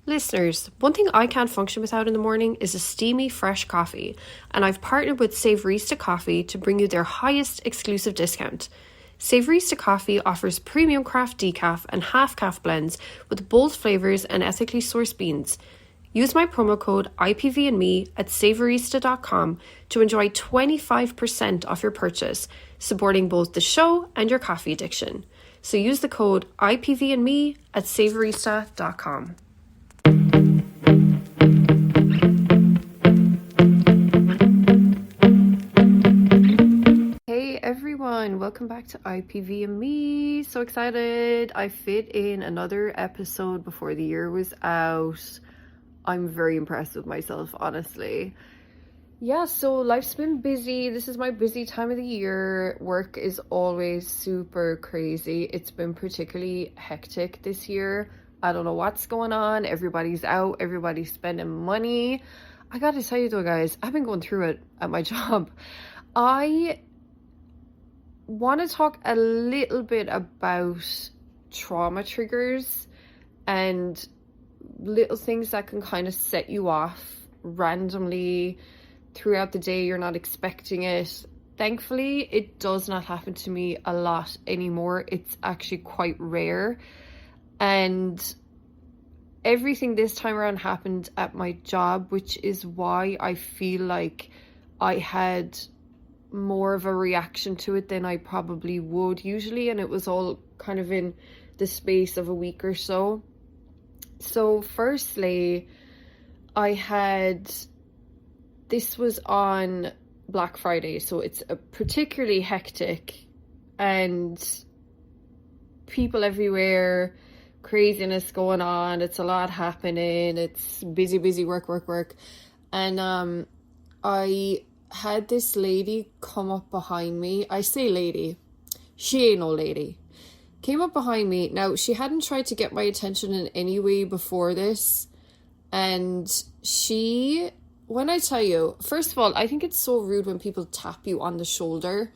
Listeners, one thing I can't function without in the morning is a steamy, fresh coffee, and I've partnered with Savorista Coffee to bring you their highest exclusive discount. Savorista Coffee offers premium craft decaf and half-calf blends with bold flavours and ethically sourced beans. Use my promo code IPV and Me at savorista.com to enjoy 25% off your purchase, supporting both the show and your coffee addiction. So use the code IPV and Me at savorista.com. Hey everyone, welcome back to IPV and Me. So excited. I fit in another episode before the year was out. I'm very impressed with myself, honestly. Yeah, so life's been busy. This is my busy time of the year. Work is always super crazy. It's been particularly hectic this year. I don't know what's going on. Everybody's out. Everybody's spending money. I gotta tell you though, guys, I've been going through it at my job. I want to talk a little bit about trauma triggers and little things that can kind of set you off randomly throughout the day. You're not expecting it. Thankfully, it does not happen to me a lot anymore. It's actually quite rare. And everything this time around happened at my job, which is why I feel like I had more of a reaction to it than I probably would usually. And it was all kind of in the space of a week or so. So firstly, this was on Black Friday, so it's a particularly hectic and people everywhere, craziness going on, it's a lot happening, it's busy, work. And I had this lady come up behind me. I say lady, she ain't no lady. Came up behind me. Now, she hadn't tried to get my attention in any way before this. And when I tell you, first of all, I think it's so rude when people tap you on the shoulder.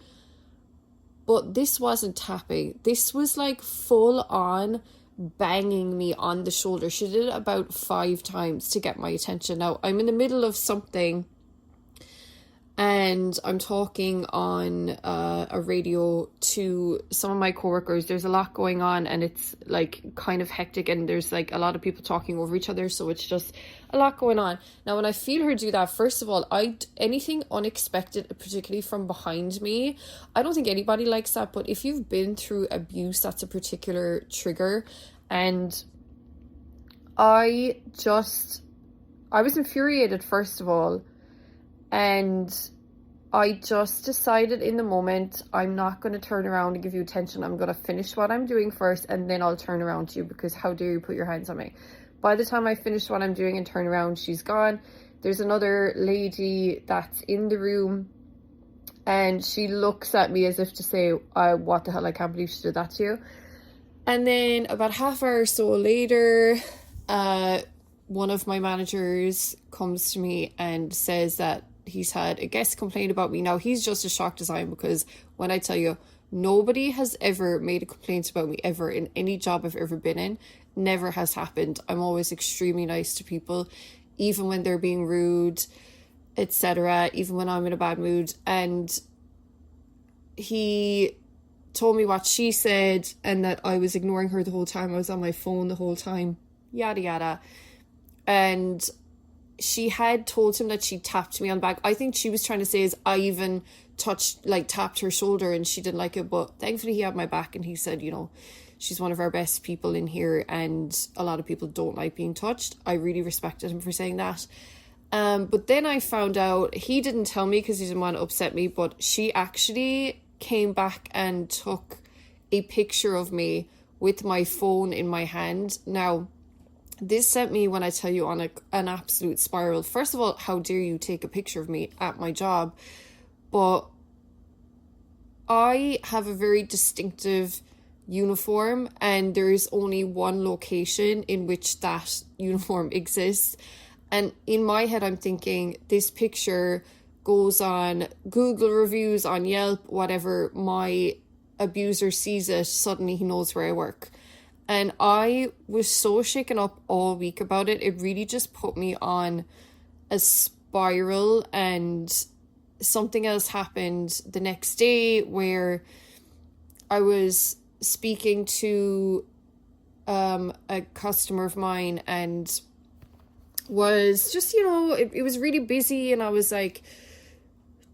But this wasn't tapping. This was like full on banging me on the shoulder. She did it about 5 times to get my attention. Now, I'm in the middle of something. And I'm talking on a radio to some of my coworkers. There's a lot going on and it's like kind of hectic and there's like a lot of people talking over each other. So it's just a lot going on. Now, when I feel her do that, first of all, anything unexpected, particularly from behind me, I don't think anybody likes that. But if you've been through abuse, that's a particular trigger. And I was infuriated, first of all. And I just decided in the moment, I'm not going to turn around and give you attention. I'm going to finish what I'm doing first and then I'll turn around to you, because how dare you put your hands on me. By the time I finish what I'm doing and turn around, she's gone. There's another lady that's in the room and she looks at me as if to say, what the hell, I can't believe she did that to you. And then about half hour or so later, one of my managers comes to me and says that he's had a guest complain about me. Now, he's just as shocked as I am, because when I tell you, nobody has ever made a complaint about me ever in any job I've ever been in. Never has happened. I'm always extremely nice to people, even when they're being rude, etc., even when I'm in a bad mood. And he told me what she said and that I was ignoring her the whole time. I was on my phone the whole time, yada yada. And she had told him that she tapped me on the back. I think she was trying to say is I even tapped her shoulder and she didn't like it. But thankfully he had my back and he said, she's one of our best people in here and a lot of people don't like being touched. I really respected him for saying that. But then I found out, he didn't tell me because he didn't want to upset me, but she actually came back and took a picture of me with my phone in my hand. Now, this sent me, when I tell you, on an absolute spiral. First of all, how dare you take a picture of me at my job? But I have a very distinctive uniform and there is only one location in which that uniform exists. And in my head, I'm thinking this picture goes on Google reviews, on Yelp, whatever. My abuser sees it, suddenly he knows where I work. And I was so shaken up all week about it. It really just put me on a spiral, and something else happened the next day where I was speaking to a customer of mine, and was just, it was really busy, and I was like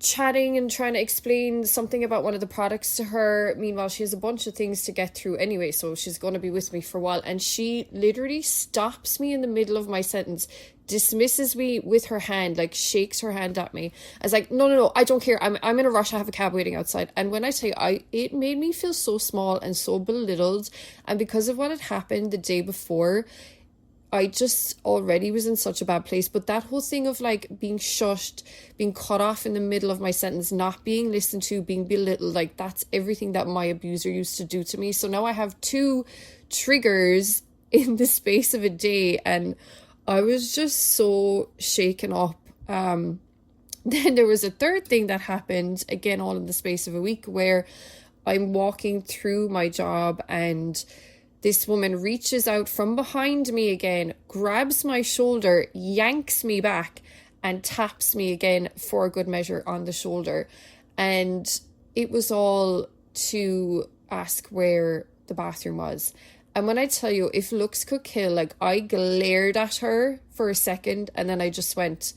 chatting and trying to explain something about one of the products to her. Meanwhile, she has a bunch of things to get through anyway, so she's going to be with me for a while, and she literally stops me in the middle of my sentence, dismisses me with her hand, like shakes her hand at me. I was like, no, I don't care, I'm in a rush, I have a cab waiting outside. And when I tell you, it made me feel so small and so belittled, and because of what had happened the day before, I just already was in such a bad place. But that whole thing of like being shushed, being cut off in the middle of my sentence, not being listened to, being belittled, like that's everything that my abuser used to do to me. So now I have 2 triggers in the space of a day, and I was just so shaken up. Then there was a third thing that happened, again, all in the space of a week, where I'm walking through my job, and this woman reaches out from behind me again, grabs my shoulder, yanks me back, and taps me again for a good measure on the shoulder. And it was all to ask where the bathroom was. And when I tell you, if looks could kill, like I glared at her for a second, and then I just went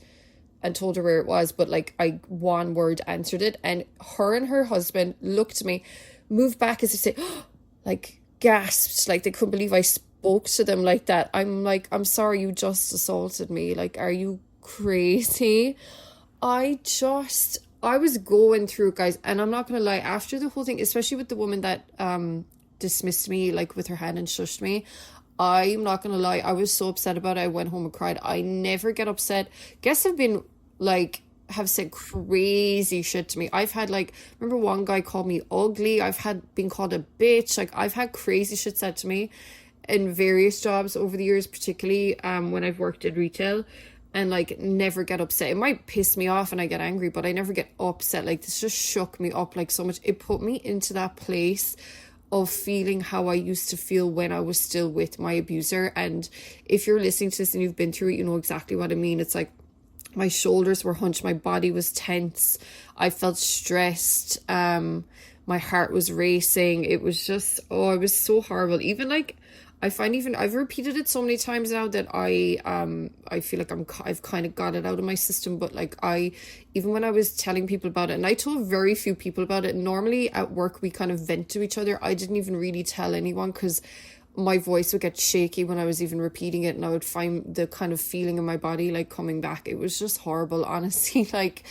and told her where it was, but like I one word answered it, and her and her husband looked at me, moved back as if to say, like, gasped, like they couldn't believe I spoke to them like that. I'm like, I'm sorry, you just assaulted me. Like, are you crazy? I was going through it, guys, and I'm not gonna lie, after the whole thing, especially with the woman that dismissed me like with her hand and shushed me, I'm not gonna lie, I was so upset about it. I went home and cried. I never get upset. Guests have said crazy shit to me. I've had remember one guy called me ugly. I've been called a bitch. Like, I've had crazy shit said to me in various jobs over the years, particularly when I've worked in retail, and like never get upset. It might piss me off and I get angry, but I never get upset. Like, this just shook me up like so much. It put me into that place of feeling how I used to feel when I was still with my abuser. And if you're listening to this and you've been through it, you know exactly what I mean. It's like my shoulders were hunched, my body was tense, I felt stressed, my heart was racing. It was just, it was so horrible. Even like, I've repeated it so many times now that I feel like I've kind of got it out of my system. But like, even when I was telling people about it, and I told very few people about it, normally at work we kind of vent to each other. I didn't even really tell anyone because my voice would get shaky when I was even repeating it, and I would find the kind of feeling in my body like coming back. It was just horrible, honestly. Like,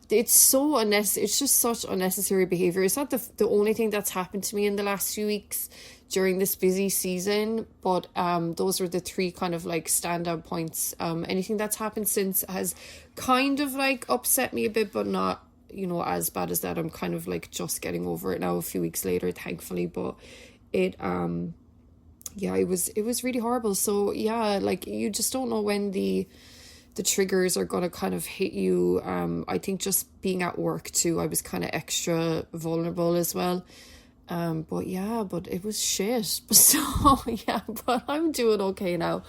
it's so unnecessary. It's just such unnecessary behavior. It's not the only thing that's happened to me in the last few weeks during this busy season, but those were the 3 kind of like standout points. Anything that's happened since has kind of like upset me a bit, but not, as bad as that. I'm kind of like just getting over it now a few weeks later, thankfully. But it it was really horrible. So yeah, like, you just don't know when the triggers are going to kind of hit you. I think just being at work too, I was kind of extra vulnerable as well. But it was shit. So yeah, but I'm doing okay now.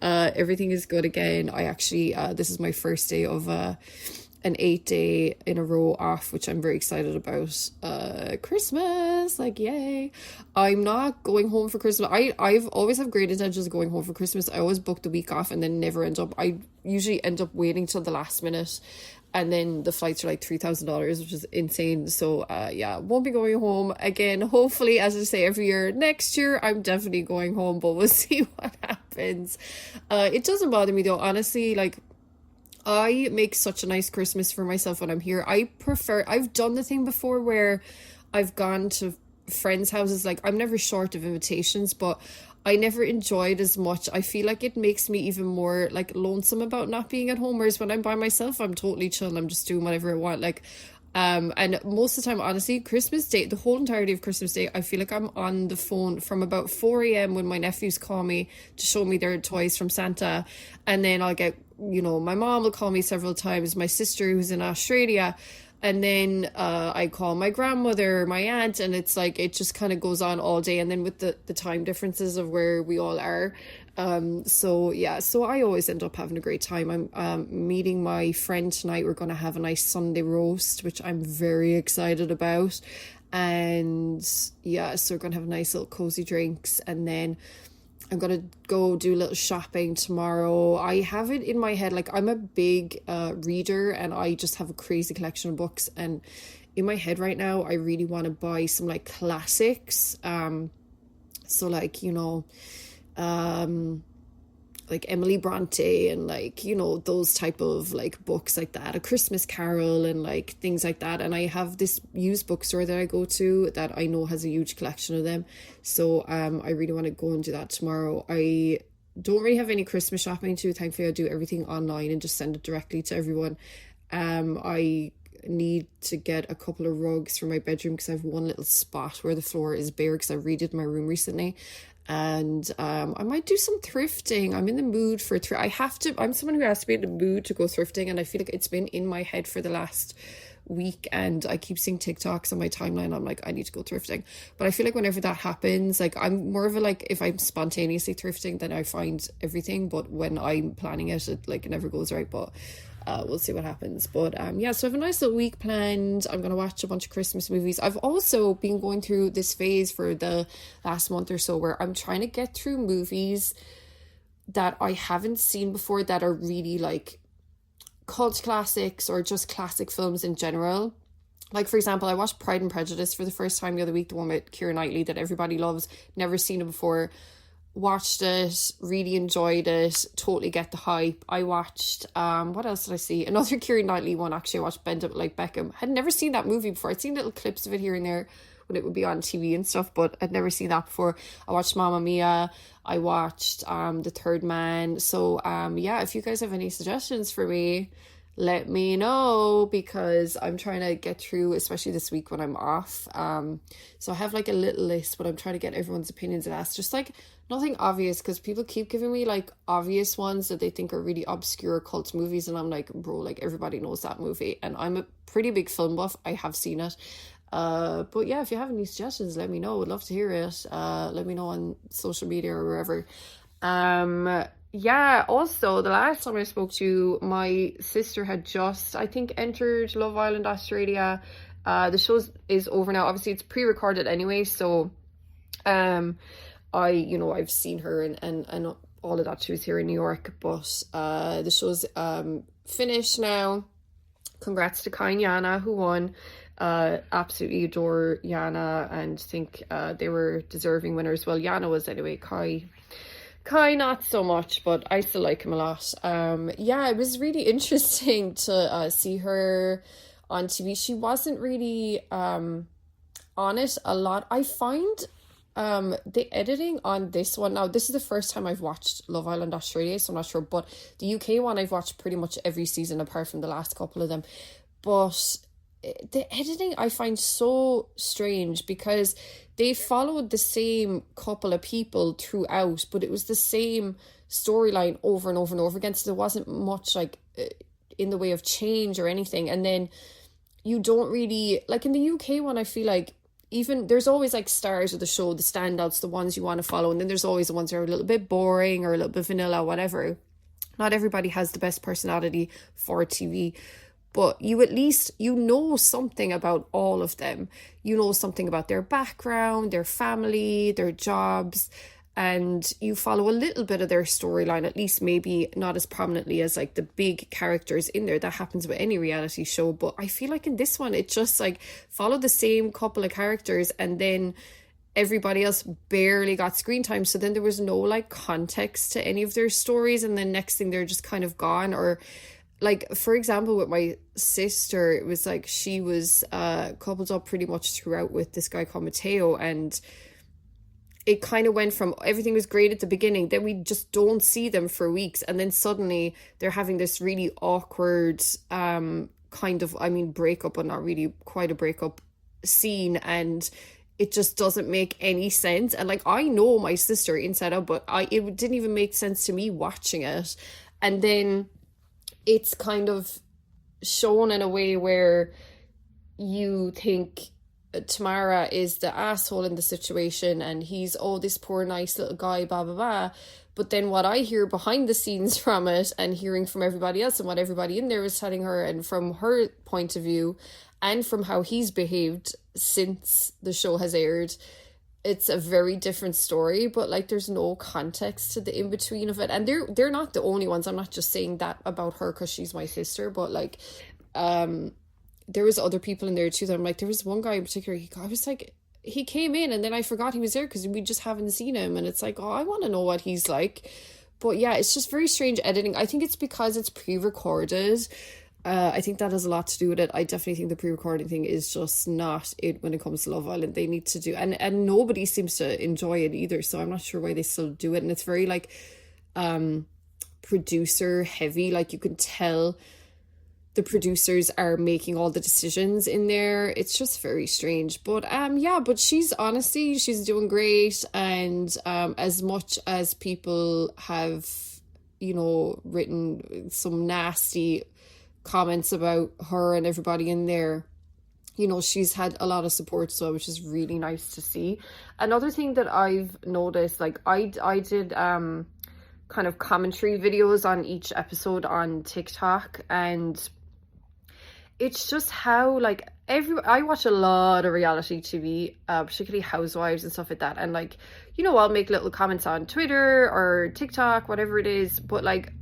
Everything is good again. I actually, this is my first day of an 8-day in a row off, which I'm very excited about. Christmas, like, yay. I'm not going home for Christmas. I've always have great intentions of going home for Christmas. I always book the week off and then never end up. I usually end up waiting till the last minute, and then the flights are like $3,000, which is insane. So won't be going home again. Hopefully, as I say every year, next year I'm definitely going home, but we'll see what happens. It doesn't bother me though, honestly. Like, I make such a nice Christmas for myself when I'm here. I've done the thing before where I've gone to friends' houses. Like, I'm never short of invitations, but I never enjoyed as much. I feel like it makes me even more like lonesome about not being at home. Whereas when I'm by myself, I'm totally chill. I'm just doing whatever I want. Like, and most of the time, honestly, Christmas Day, the whole entirety of Christmas Day, I feel like I'm on the phone from about 4 a.m. when my nephews call me to show me their toys from Santa. And then I'll get, my mom will call me several times, my sister who's in Australia. And then I call my grandmother, my aunt, and it's like it just kind of goes on all day. And then with the time differences of where we all are, so yeah, so I always end up having a great time. I'm meeting my friend tonight. We're going to have a nice Sunday roast, which I'm very excited about. And yeah, so we're going to have nice little cozy drinks, and then I'm gonna go do a little shopping tomorrow. I have it in my head, like I'm a big reader, and I just have a crazy collection of books, and in my head right now I really want to buy some like classics, so like, you know, like Emily Bronte and like, you know, those type of like books like that, A Christmas Carol and like things like that. And I have this used bookstore that I go to that I know has a huge collection of them, so I really want to go and do that tomorrow. I don't really have any Christmas shopping to do. Thankfully I do everything online and just send it directly to everyone. I need to get a couple of rugs for my bedroom because I have one little spot where the floor is bare because I redid my room recently. And I might do some thrifting. I'm in the mood for I'm someone who has to be in the mood to go thrifting, and I feel like it's been in my head for the last week, and I keep seeing TikToks on my timeline. I'm like, I need to go thrifting. But I feel like whenever that happens, like I'm more of a, like, if I'm spontaneously thrifting, then I find everything, but when I'm planning it, it never goes right. But we'll see what happens. But yeah, so I have a nice little week planned. I'm gonna watch a bunch of Christmas movies. I've also been going through this phase for the last month or so where I'm trying to get through movies that I haven't seen before that are really like cult classics or just classic films in general. Like, for example, I watched Pride and Prejudice for the first time the other week, the one with Keira Knightley that everybody loves, never seen it before. Watched it, really enjoyed it, totally get the hype. I watched, what else did I see? Another Keira Knightley one, actually. I watched Bend It Like Beckham. Had never seen that movie before. I'd seen little clips of it here and there when it would be on TV and stuff, but I'd never seen that before. I watched Mamma Mia. I watched The Third Man. So, yeah, if you guys have any suggestions for me, let me know, because I'm trying to get through, especially this week when I'm off. So I have like a little list, but I'm trying to get everyone's opinions, and that's just like nothing obvious, because people keep giving me like obvious ones that they think are really obscure cult movies, and I'm like, bro, like everybody knows that movie, and I'm a pretty big film buff. I have seen it. But yeah, if you have any suggestions, let me know. Would love to hear it. Let me know on social media or wherever. Yeah, also the last time I spoke to you, my sister had just, I think, entered Love Island Australia. The show is over now. Obviously it's pre-recorded anyway, so I've seen her and all of that. She was here in New York, but the show's finished now. Congrats to Kai and Yana, who won. Absolutely adore Yana and think they were deserving winners. Well, Yana was anyway. Kai not so much, but I still like him a lot. Yeah, it was really interesting to see her on TV. She wasn't really on it a lot. I find the editing on this one, now this is the first time I've watched Love Island Australia, so I'm not sure, but the UK one I've watched pretty much every season apart from the last couple of them. But the editing I find so strange, because they followed the same couple of people throughout, but it was the same storyline over and over and over again, so there wasn't much like in the way of change or anything. And then you don't really, like in the UK one, I feel like even there's always like stars of the show, the standouts, the ones you want to follow, and then there's always the ones that are a little bit boring or a little bit vanilla, whatever. Not everybody has the best personality for TV, but you at least, you know something about all of them. You know something about their background, their family, their jobs, and you follow a little bit of their storyline, at least maybe not as prominently as like the big characters in there. That happens with any reality show, but I feel like in this one, it just like followed the same couple of characters, and then everybody else barely got screen time. So then there was no like context to any of their stories, and then next thing they're just kind of gone. Or like, for example, with my sister, it was like she was coupled up pretty much throughout with this guy called Mateo, and it kind of went from everything was great at the beginning, then we just don't see them for weeks, and then suddenly they're having this really awkward kind of, I mean, breakup, but not really quite a breakup scene, and it just doesn't make any sense. And like, I know my sister inside out, but it didn't even make sense to me watching it. And then it's kind of shown in a way where you think Tamara is the asshole in the situation and he's, oh, this poor nice little guy, blah blah blah. But then what I hear behind the scenes from it, and hearing from everybody else and what everybody in there is telling her, and from her point of view and from how he's behaved since the show has aired, it's a very different story. But like, there's no context to the in-between of it, and they're not the only ones. I'm not just saying that about her because she's my sister, but like there was other people in there too that I'm like, there was one guy in particular, I was like, he came in and then I forgot he was there because we just haven't seen him, and it's like, oh, I want to know what he's like. But yeah, it's just very strange editing. I think it's because it's pre-recorded. I think that has a lot to do with it. I definitely think the pre-recording thing is just not it when it comes to Love Island. They need to do, and nobody seems to enjoy it either, so I'm not sure why they still do it. And it's very like producer heavy, like you can tell the producers are making all the decisions in there. It's just very strange. But yeah, but she's doing great. And as much as people have, you know, written some nasty comments about her and everybody in there, you know, she's had a lot of support, so which is really nice to see. Another thing that I've noticed, like I did kind of commentary videos on each episode on TikTok, and it's just how, like, I watch a lot of reality TV, particularly Housewives and stuff like that, and like, you know, I'll make little comments on Twitter or TikTok, whatever it is, but like,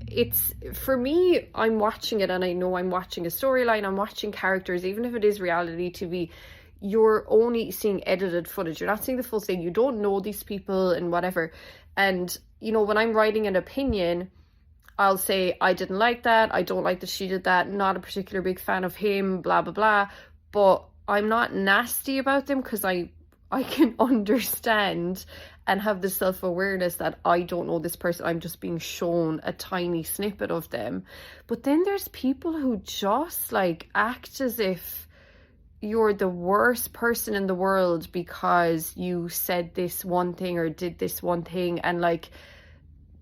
it's, for me, I'm watching it and I know I'm watching a storyline, I'm watching characters. Even if it is reality TV, you're only seeing edited footage, you're not seeing the full thing, you don't know these people and whatever. And you know, when I'm writing an opinion, I'll say, I didn't like that, I don't like that she did that, not a particular big fan of him, blah blah blah. But I'm not nasty about them because I can understand and have the self-awareness that I don't know this person, I'm just being shown a tiny snippet of them. But then there's people who just like act as if you're the worst person in the world because you said this one thing or did this one thing, and like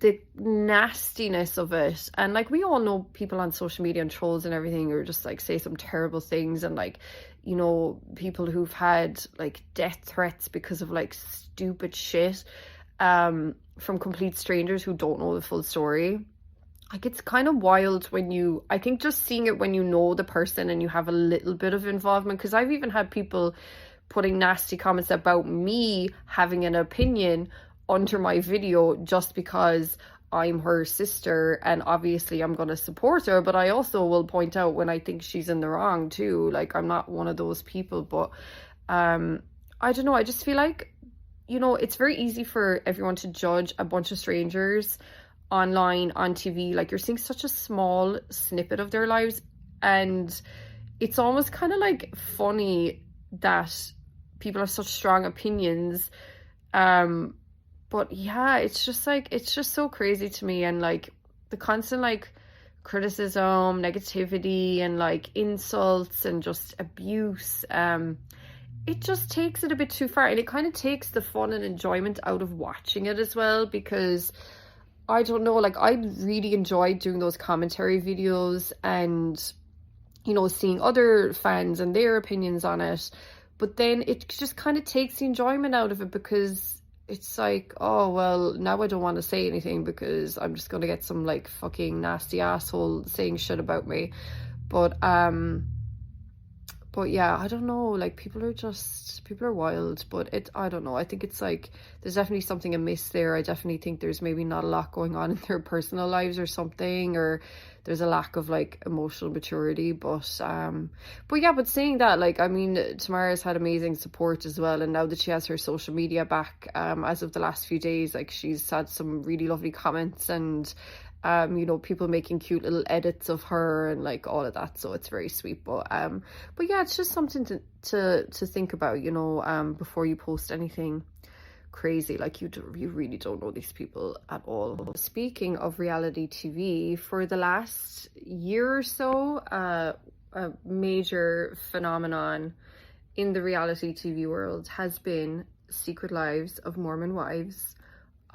the nastiness of it. And like, we all know people on social media and trolls and everything who just like say some terrible things, and like, you know, people who've had like death threats because of like stupid shit from complete strangers who don't know the full story. Like, it's kind of wild when you, I think just seeing it when you know the person and you have a little bit of involvement, because I've even had people putting nasty comments about me having an opinion under my video just because I'm her sister, and obviously I'm going to support her, but I also will point out when I think she's in the wrong too. Like, I'm not one of those people. But I don't know, I just feel like, you know, it's very easy for everyone to judge a bunch of strangers online, on TV. Like, you're seeing such a small snippet of their lives, and it's almost kind of like funny that people have such strong opinions. But yeah, it's just like, it's just so crazy to me. And like the constant like criticism, negativity, and like insults and just abuse, it just takes it a bit too far, and it kind of takes the fun and enjoyment out of watching it as well. Because I don't know, like, I really enjoyed doing those commentary videos and, you know, seeing other fans and their opinions on it. But then it just kind of takes the enjoyment out of it, because it's like, oh, well, now I don't want to say anything because I'm just going to get some like fucking nasty asshole saying shit about me. But yeah, I don't know, like, people are wild. But I don't know, I think it's like, there's definitely something amiss there. I definitely think there's maybe not a lot going on in their personal lives or something, or there's a lack of like emotional maturity. But yeah, but saying that, like, I mean, Tamara's had amazing support as well, and now that she has her social media back, as of the last few days, like, she's had some really lovely comments, and you know, people making cute little edits of her and like all of that, so it's very sweet. But yeah, it's just something to think about, you know, before you post anything crazy. Like, you really don't know these people at all. Speaking of reality TV, for the last year or so, a major phenomenon in the reality TV world has been Secret Lives of Mormon Wives.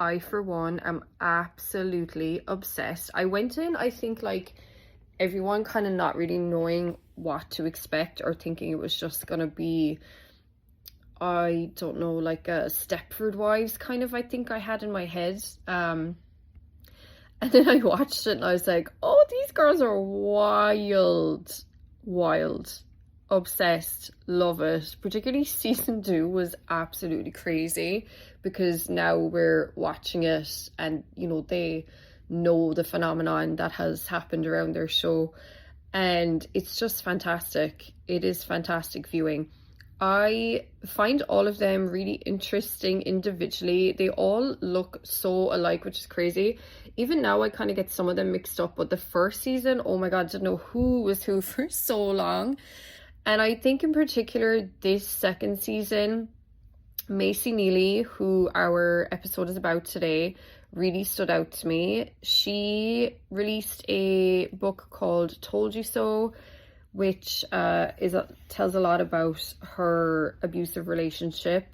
I, for one, am absolutely obsessed. I went in, I think, like, everyone kind of not really knowing what to expect, or thinking it was just gonna be, I don't know, like a Stepford Wives kind of, I think I had in my head. And then I watched it and I was like, oh, these girls are wild, obsessed, love it. Particularly season 2 was absolutely crazy, because now we're watching it and, you know, they know the phenomenon that has happened around their show, and it's just fantastic. It is fantastic viewing. I find all of them really interesting individually. They all look so alike, which is crazy. Even now, I kind of get some of them mixed up, but the first season, oh my God, I didn't know who was who for so long. And I think in particular, this second season, Mayci Neeley, who our episode is about today, really stood out to me. She released a book called Told You So, which tells a lot about her abusive relationship.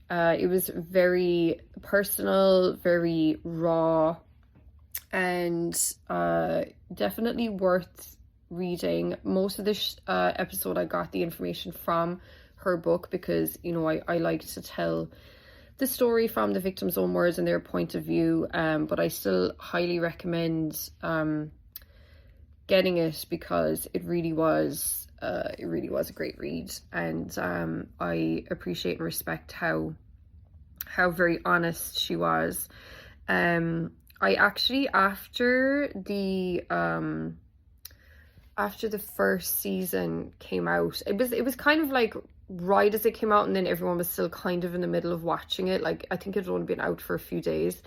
It was very personal, very raw, and definitely worth reading. Most of this episode I got the information from her book, because, you know, I like to tell the story from the victim's own words and their point of view, but I still highly recommend getting it, because it really was a great read. And I appreciate and respect how very honest she was. I actually, after the first season came out, it was kind of like right as it came out, and then everyone was still kind of in the middle of watching it. Like, I think it had only been out for a few days,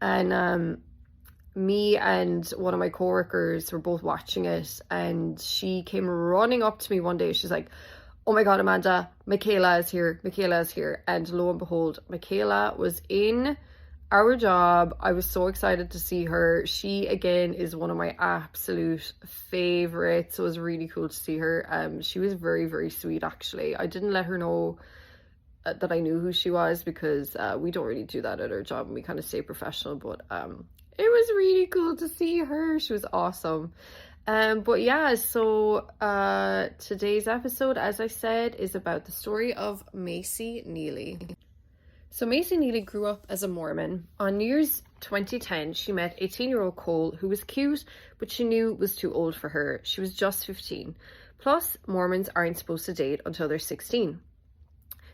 and me and one of my coworkers were both watching it, and she came running up to me one day. She's like, oh my God, Amanda, Michaela is here. And lo and behold, Michaela was in our job. I was so excited to see her. She, again, is one of my absolute favorites. So it was really cool to see her. She was very, very sweet, actually. I didn't let her know that I knew who she was, because we don't really do that at our job, and we kind of stay professional, but it was really cool to see her. She was awesome. But yeah, so today's episode, as I said, is about the story of Mayci Neeley. So Mayci Neeley grew up as a Mormon. On New Year's 2010, she met 18-year-old Cole, who was cute, but she knew was too old for her. She was just 15. Plus, Mormons aren't supposed to date until they're 16.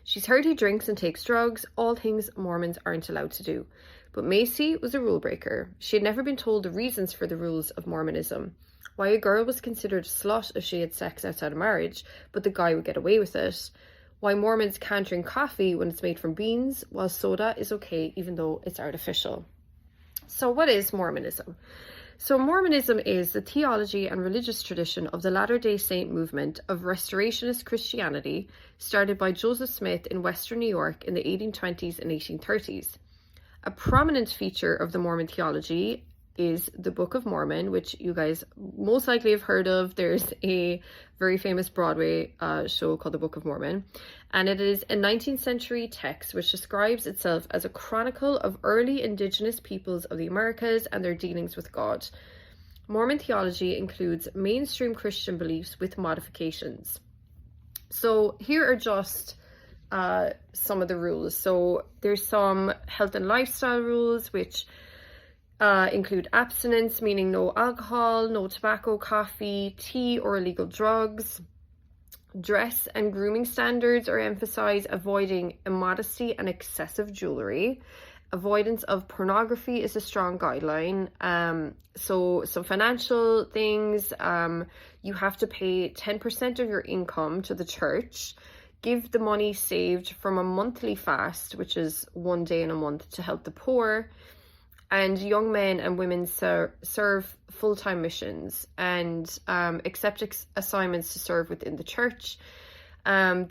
She's heard he drinks and takes drugs, all things Mormons aren't allowed to do. But Mayci was a rule breaker. She had never been told the reasons for the rules of Mormonism. Why a girl was considered a slut if she had sex outside of marriage, but the guy would get away with it. Why Mormons can't drink coffee when it's made from beans, while soda is okay even though it's artificial. So what is Mormonism? So Mormonism is the theology and religious tradition of the Latter-day Saint movement of Restorationist Christianity, started by Joseph Smith in Western New York in the 1820s and 1830s. A prominent feature of the Mormon theology is the Book of Mormon, which you guys most likely have heard of. There's a very famous Broadway show called the Book of Mormon, and it is a 19th century text which describes itself as a chronicle of early indigenous peoples of the Americas and their dealings with God. Mormon theology includes mainstream Christian beliefs with modifications. So here are just some of the rules. So there's some health and lifestyle rules, which include abstinence, meaning no alcohol, no tobacco, coffee, tea, or illegal drugs. Dress and grooming standards are emphasized, avoiding immodesty and excessive jewelry. Avoidance of pornography is a strong guideline. So some financial things, you have to pay 10% of your income to the church. Give the money saved from a monthly fast, which is one day in a month, to help the poor. And young men and women serve full-time missions and accept assignments to serve within the church. Some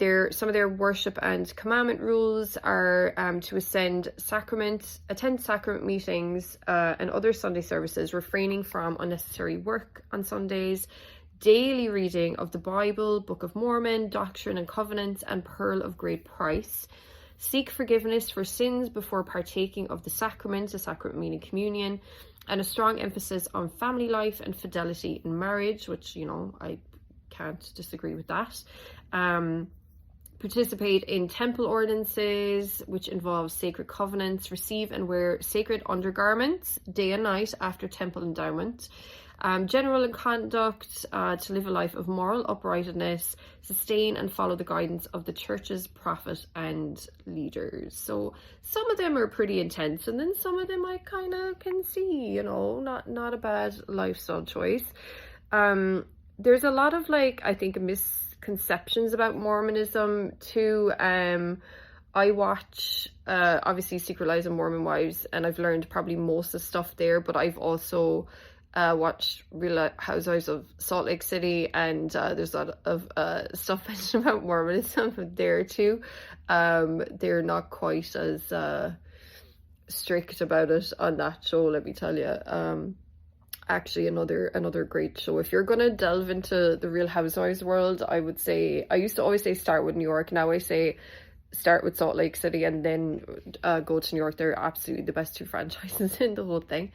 of their worship and commandment rules are to attend sacrament meetings and other Sunday services, refraining from unnecessary work on Sundays, daily reading of the Bible, Book of Mormon, Doctrine and Covenants, and Pearl of Great Price. Seek forgiveness for sins before partaking of the sacrament meaning communion, and a strong emphasis on family life and fidelity in marriage, which, you know, I can't disagree with that. Participate in temple ordinances, which involves sacred covenants, receive and wear sacred undergarments day and night after temple endowment. General conduct, to live a life of moral uprightness, sustain and follow the guidance of the church's prophet and leaders. So some of them are pretty intense, and then some of them I kind of can see, you know, not a bad lifestyle choice. There's a lot of, like, I think, misconceptions about Mormonism too. I watch obviously Secret Lives of Mormon Wives, and I've learned probably most of the stuff there, but I've also watched Real Housewives of Salt Lake City, and there's a lot of stuff mentioned about Mormonism there too. They're not quite as strict about it on that show, let me tell you. Actually, another great show. If you're gonna delve into the Real Housewives world, I would say, I used to always say start with New York. Now I say start with Salt Lake City and then go to New York. They're absolutely the best two franchises in the whole thing.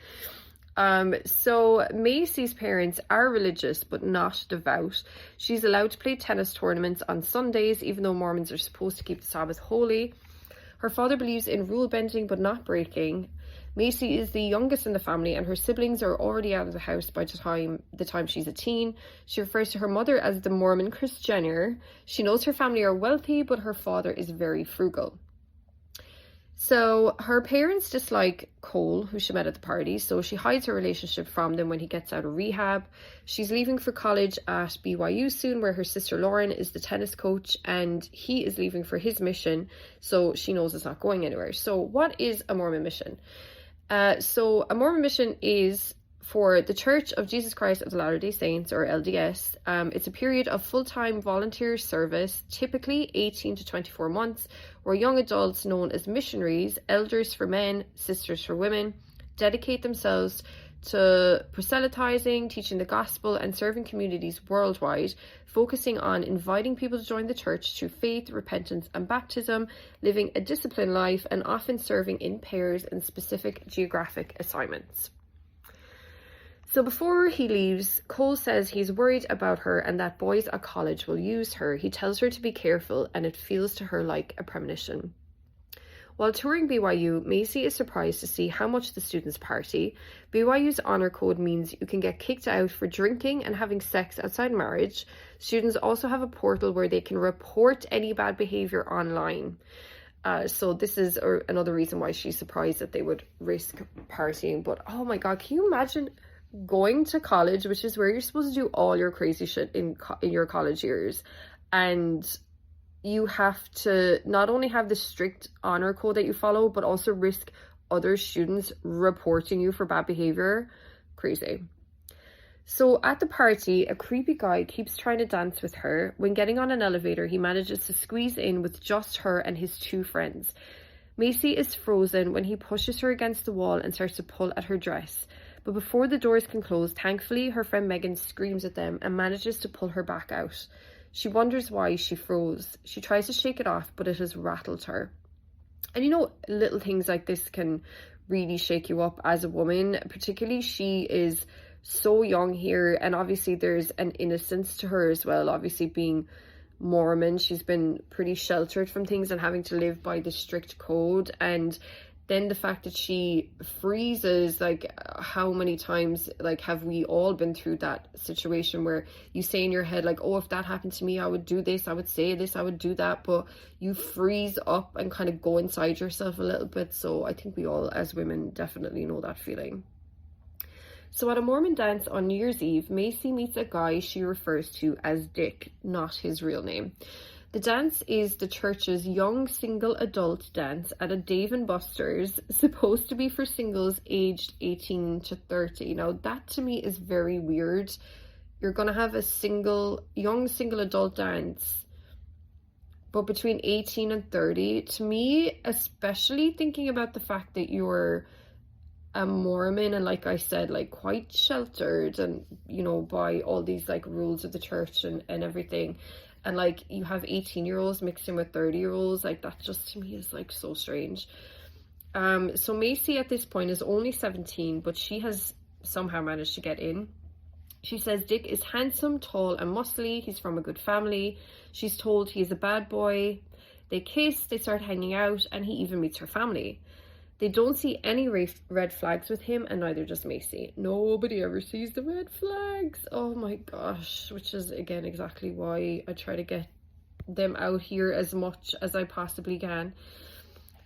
So Mayci's parents are religious but not devout. She's allowed to play tennis tournaments on Sundays, even though Mormons are supposed to keep the Sabbath holy. Her father believes in rule bending but not breaking. Mayci is the youngest in the family, and her siblings are already out of the house by the time she's a teen. She refers to her mother as the Mormon Kris Jenner. She knows her family are wealthy, but her father is very frugal. So her parents dislike Cole, who she met at the party, so she hides her relationship from them when he gets out of rehab. She's leaving for college at BYU soon, where her sister Lauren is the tennis coach, and he is leaving for his mission, so she knows it's not going anywhere. So what is a Mormon mission? So a Mormon mission is for the Church of Jesus Christ of the Latter-day Saints, or LDS. It's a period of full-time volunteer service, typically 18 to 24 months, where young adults known as missionaries, elders for men, sisters for women, dedicate themselves to proselytizing, teaching the gospel, and serving communities worldwide, focusing on inviting people to join the church through faith, repentance, and baptism, living a disciplined life, and often serving in pairs in specific geographic assignments. So before he leaves, Cole says he's worried about her and that boys at college will use her. He tells her to be careful, and it feels to her like a premonition. While touring BYU, Mayci is surprised to see how much the students party. BYU's honor code means you can get kicked out for drinking and having sex outside marriage. Students also have a portal where they can report any bad behavior online. So this is another reason why she's surprised that they would risk partying. But oh my God, can you imagine going to college, which is where you're supposed to do all your crazy shit in your college years, and you have to not only have the strict honor code that you follow, but also risk other students reporting you for bad behavior? Crazy. So at the party, a creepy guy keeps trying to dance with her. When getting on an elevator, he manages to squeeze in with just her and his two friends. Mayci is frozen when he pushes her against the wall and starts to pull at her dress. But before the doors can close, thankfully, her friend Megan screams at them and manages to pull her back out. She wonders why she froze. She tries to shake it off, but it has rattled her. And you know, little things like this can really shake you up as a woman. Particularly, she is so young here, and obviously there's an innocence to her as well. Obviously, being Mormon, she's been pretty sheltered from things and having to live by the strict code, and then the fact that she freezes, like, how many times, like, have we all been through that situation where you say in your head, like, oh, if that happened to me, I would do this, I would say this, I would do that, but you freeze up and kind of go inside yourself a little bit. So I think we all, as women, definitely know that feeling. So at a Mormon dance on New Year's Eve, Mayci meets a guy she refers to as Dick, not his real name. The dance is the church's young single adult dance at a Dave & Buster's, supposed to be for singles aged 18 to 30. Now, that to me is very weird. You're going to have a young single adult dance, but between 18 and 30, to me, especially thinking about the fact that you're a Mormon and, like I said, like, quite sheltered and, you know, by all these, like, rules of the church and everything. And, like, you have 18-year-olds mixed in with 30-year-olds. Like, that just, to me, is, like, so strange. So Mayci at this point is only 17, but she has somehow managed to get in. She says Dick is handsome, tall and muscly. He's from a good family. She's told he's a bad boy. They kiss, they start hanging out, and he even meets her family. They don't see any red flags with him, and neither does Mayci. Nobody ever sees the red flags. Oh my gosh. Which is, again, exactly why I try to get them out here as much as I possibly can.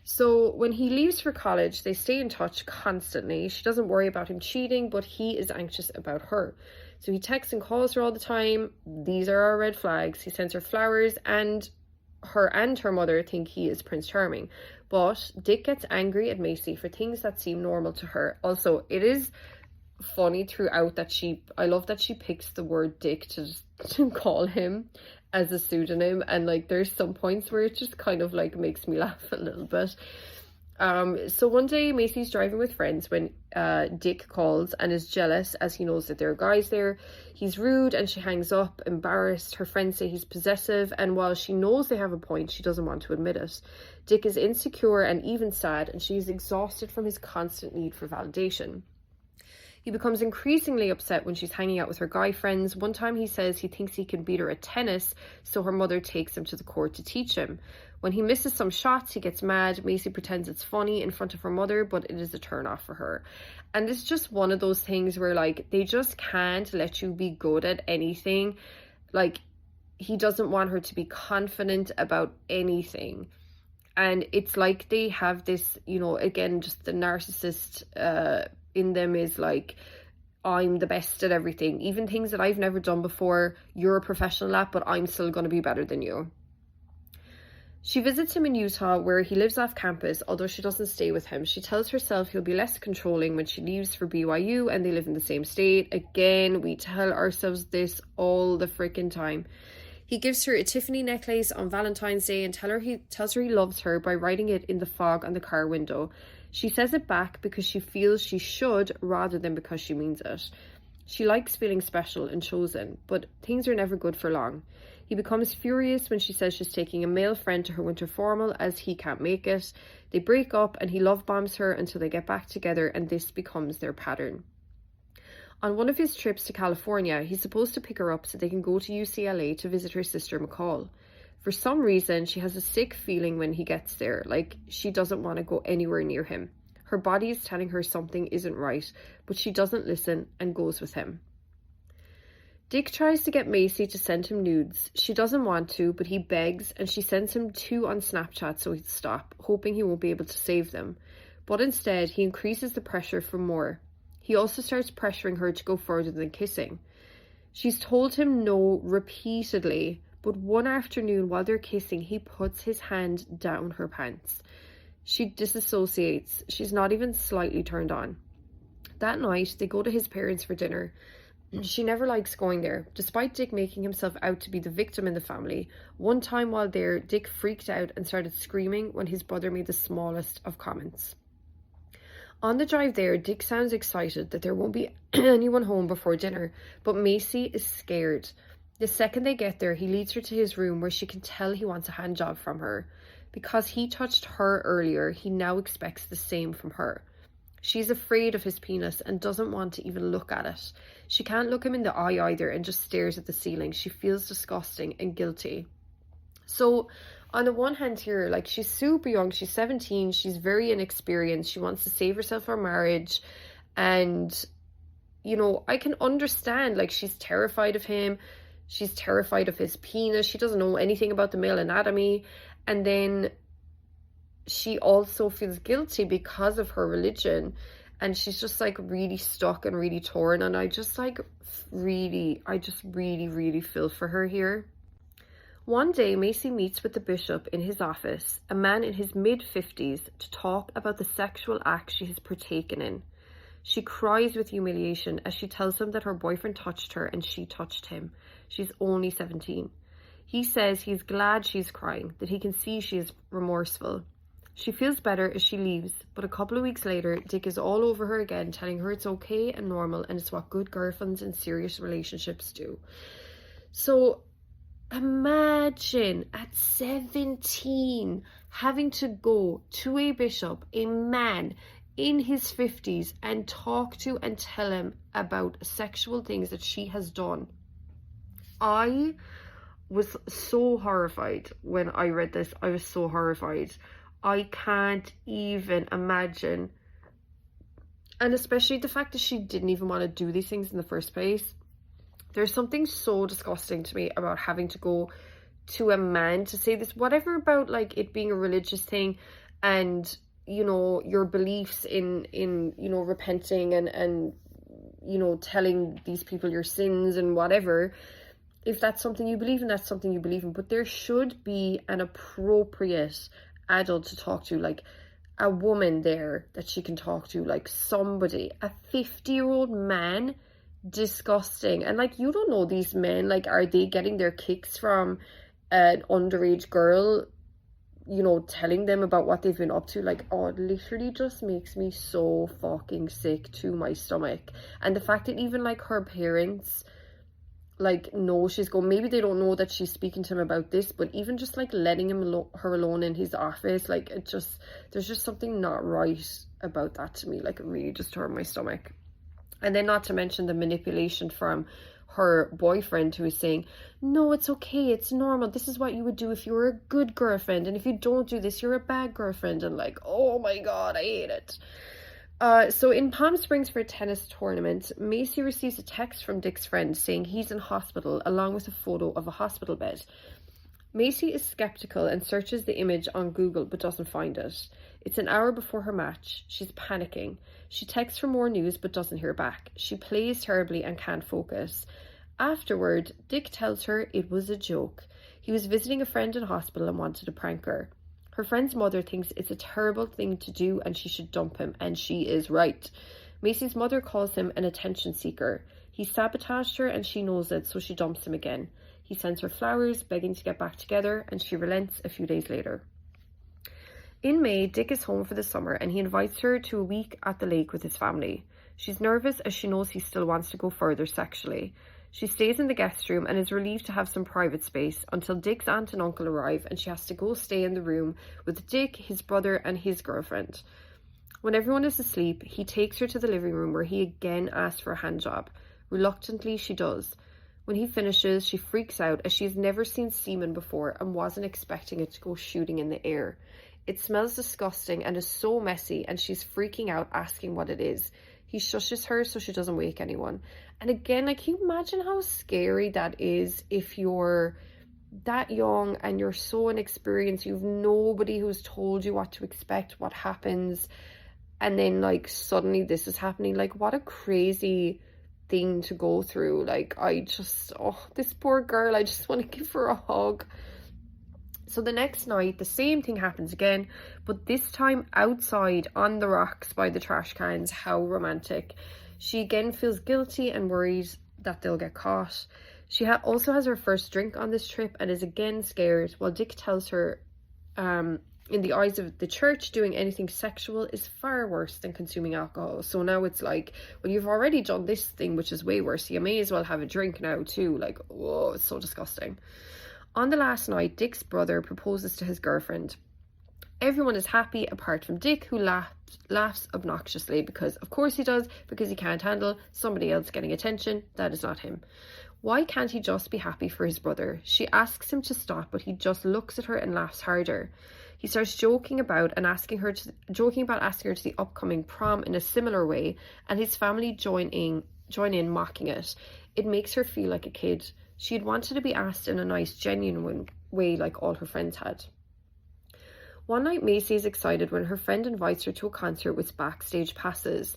So when he leaves for college, they stay in touch constantly. She doesn't worry about him cheating, but he is anxious about her. So he texts and calls her all the time. These are our red flags. He sends her flowers, and her mother think he is Prince Charming. But Dick gets angry at Mayci for things that seem normal to her. Also, it is funny throughout that I love that she picks the word Dick to call him as a pseudonym, and like there's some points where it just kind of like makes me laugh a little bit. So one day Mayci's driving with friends when Dick calls and is jealous as he knows that there are guys there. He's rude and she hangs up, embarrassed. Her friends say he's possessive, and while she knows they have a point, she doesn't want to admit it. Dick is insecure and even sad, and she is exhausted from his constant need for validation. He becomes increasingly upset when she's hanging out with her guy friends. One time he says he thinks he can beat her at tennis, so her mother takes him to the court to teach him. When he misses some shots, he gets mad. Mayci pretends it's funny in front of her mother, but it is a turn off for her. And it's just one of those things where like they just can't let you be good at anything. Like, he doesn't want her to be confident about anything. And it's like they have this, you know, again, just the narcissist in them is like, I'm the best at everything. Even things that I've never done before, you're a professional at, but I'm still going to be better than you. She visits him in Utah, where he lives off campus, although she doesn't stay with him. She tells herself he'll be less controlling when she leaves for BYU and they live in the same state. Again, we tell ourselves this all the freaking time. He gives her a Tiffany necklace on Valentine's Day and tells her he loves her by writing it in the fog on the car window. She says it back because she feels she should rather than because she means it. She likes feeling special and chosen, but things are never good for long. He becomes furious when she says she's taking a male friend to her winter formal as he can't make it. They break up and he love bombs her until they get back together, and this becomes their pattern. On one of his trips to California, he's supposed to pick her up so they can go to UCLA to visit her sister McCall. For some reason, she has a sick feeling when he gets there, like she doesn't want to go anywhere near him. Her body is telling her something isn't right, but she doesn't listen and goes with him. Dick tries to get Mayci to send him nudes. She doesn't want to, but he begs, and she sends him 2 on Snapchat so he'd stop, hoping he won't be able to save them. But instead, he increases the pressure for more. He also starts pressuring her to go further than kissing. She's told him no repeatedly, but one afternoon while they're kissing, he puts his hand down her pants. She disassociates. She's not even slightly turned on. That night, they go to his parents for dinner. She never likes going there, despite Dick making himself out to be the victim in the family. One time while there, Dick freaked out and started screaming when his brother made the smallest of comments. On the drive there, Dick sounds excited that there won't be anyone home before dinner, but Mayci is scared. The second they get there, he leads her to his room where she can tell he wants a handjob from her. Because he touched her earlier, he now expects the same from her. She's afraid of his penis and doesn't want to even look at it. She can't look him in the eye either and just stares at the ceiling. She feels disgusting and guilty. So, on the one hand here, like, she's super young. She's 17. She's very inexperienced. She wants to save herself for marriage. And, you know, I can understand, like, she's terrified of him. She's terrified of his penis. She doesn't know anything about the male anatomy. And then she also feels guilty because of her religion, and she's just like really stuck and really torn, and I just really feel for her here. One day Mayci meets with the bishop in his office, a man in his mid-50s, to talk about the sexual act she has partaken in. She cries with humiliation as she tells him that her boyfriend touched her and she touched him. She's only 17. He says he's glad she's crying, that he can see she is remorseful. She feels better as she leaves, but a couple of weeks later, Dick is all over her again, telling her it's okay and normal and it's what good girlfriends in serious relationships do. So imagine at 17 having to go to a bishop, a man in his 50s and talk to and tell him about sexual things that she has done. I was so horrified when I read this. I was so horrified. I can't even imagine. And especially the fact that she didn't even want to do these things in the first place. There's something so disgusting to me about having to go to a man to say this, whatever about like it being a religious thing and, you know, your beliefs in you know, repenting and you know, telling these people your sins and whatever. If that's something you believe in, that's something you believe in. But there should be an appropriate adult to talk to, like a woman there that she can talk to, like somebody. A 50-year-old man, disgusting. And like, you don't know these men, like, are they getting their kicks from an underage girl, you know, telling them about what they've been up to? Like, oh, it literally just makes me so fucking sick to my stomach. And the fact that even like her parents, like, no, she's going, maybe they don't know that she's speaking to him about this, but even just like letting her alone in his office, like, it just, there's just something not right about that to me. Like, it really just turned my stomach. And then not to mention the manipulation from her boyfriend, who is saying, no, it's okay, it's normal, this is what you would do if you were a good girlfriend, and if you don't do this, you're a bad girlfriend. And like, oh my god, I hate it. So in Palm Springs for a tennis tournament, Mayci receives a text from Dick's friend saying he's in hospital, along with a photo of a hospital bed. Mayci is skeptical and searches the image on Google but doesn't find it. It's an hour before her match. She's panicking. She texts for more news but doesn't hear back. She plays terribly and can't focus. Afterward, Dick tells her it was a joke. He was visiting a friend in hospital and wanted to prank her. Her friend's mother thinks it's a terrible thing to do and she should dump him, and she is right. Mayci's mother calls him an attention seeker. He sabotaged her and she knows it, so she dumps him again. He sends her flowers, begging to get back together, and she relents a few days later. In May, Dick is home for the summer and he invites her to a week at the lake with his family. She's nervous as she knows he still wants to go further sexually. She stays in the guest room and is relieved to have some private space until Dick's aunt and uncle arrive, and she has to go stay in the room with Dick, his brother, and his girlfriend. When everyone is asleep, he takes her to the living room where he again asks for a handjob. Reluctantly, she does. When he finishes, she freaks out as she's never seen semen before and wasn't expecting it to go shooting in the air. It smells disgusting and is so messy, and she's freaking out, asking what it is. He shushes her so she doesn't wake anyone. And again, like, can you imagine how scary that is if you're that young and you're so inexperienced, you've nobody who's told you what to expect, what happens, and then like suddenly this is happening. Like, what a crazy thing to go through. Like, I just, oh, this poor girl, I just want to give her a hug. So the next night, the same thing happens again, but this time outside on the rocks by the trash cans. How romantic. She again feels guilty and worries that they'll get caught. She also has her first drink on this trip and is again scared, while Dick tells her, in the eyes of the church, doing anything sexual is far worse than consuming alcohol. So now it's like, well, you've already done this thing, which is way worse, so you may as well have a drink now too. Like, whoa, it's so disgusting. On the last night, Dick's brother proposes to his girlfriend. Everyone is happy apart from Dick, who laughs obnoxiously because of course he does, because he can't handle somebody else getting attention. That is not him. Why can't he just be happy for his brother? She asks him to stop, but he just looks at her and laughs harder. He starts joking about asking her to the upcoming prom in a similar way, and his family join in mocking it. It makes her feel like a kid. She had wanted to be asked in a nice, genuine way like all her friends had. One night, Mayci is excited when her friend invites her to a concert with backstage passes.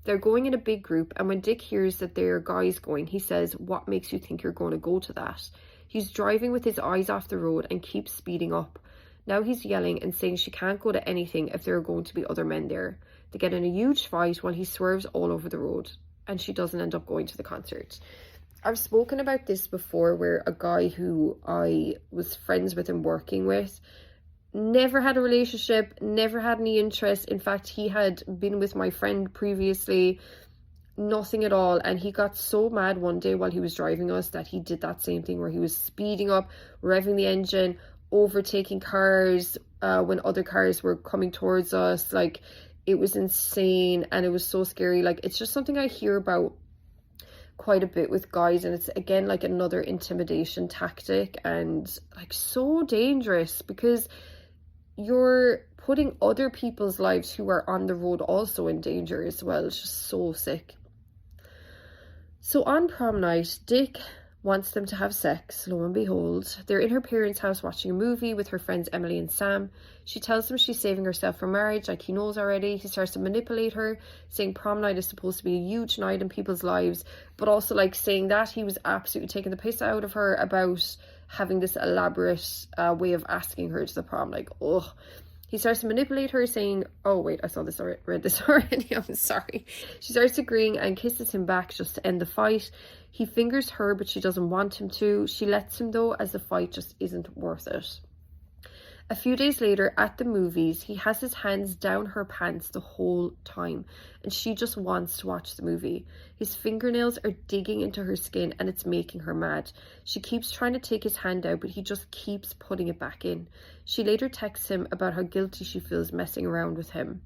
They're going in a big group, and when Dick hears that there are guys going, he says, "What makes you think you're going to go to that?" He's driving with his eyes off the road and keeps speeding up. Now he's yelling and saying she can't go to anything if there are going to be other men there. They get in a huge fight while he swerves all over the road, and she doesn't end up going to the concert. I've spoken about this before, where a guy who I was friends with and working with never had a relationship, never had any interest. In fact, he had been with my friend previously, nothing at all, and he got so mad one day while he was driving us that he did that same thing where he was speeding up, revving the engine, overtaking cars when other cars were coming towards us. Like, It was insane and it was so scary. Like, it's just something I hear about quite a bit with guys, and it's again like another intimidation tactic, and like so dangerous because you're putting other people's lives who are on the road also in danger as well. It's just so sick. So on prom night, Dick wants them to have sex. Lo and behold, they're in her parents' house watching a movie with her friends Emily and Sam. She tells him she's saving herself for marriage, like he knows already. He starts to manipulate her, saying prom night is supposed to be a huge night in people's lives, but also like saying that he was absolutely taking the piss out of her about having this elaborate way of asking her to the prom. Like, oh. He starts to manipulate her, saying, oh wait, I saw this already, read this already, I'm sorry. She starts agreeing and kisses him back just to end the fight. He fingers her, but she doesn't want him to. She lets him though, as the fight just isn't worth it. A few days later, at the movies, he has his hands down her pants the whole time, and she just wants to watch the movie. His fingernails are digging into her skin, and it's making her mad. She keeps trying to take his hand out, but he just keeps putting it back in. She later texts him about how guilty she feels messing around with him.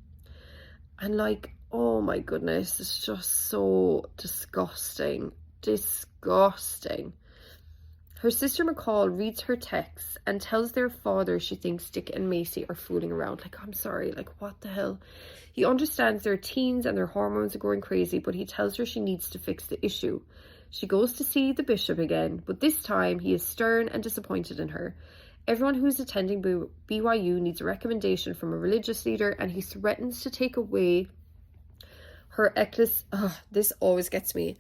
And like, oh my goodness, it's just so disgusting. Disgusting. Her sister McCall reads her texts and tells their father she thinks Dick and Mayci are fooling around. Like, I'm sorry, like, what the hell? He understands they're teens and their hormones are going crazy, but he tells her she needs to fix the issue. She goes to see the bishop again, but this time he is stern and disappointed in her. Everyone who is attending BYU needs a recommendation from a religious leader, and he threatens to take away her this always gets me.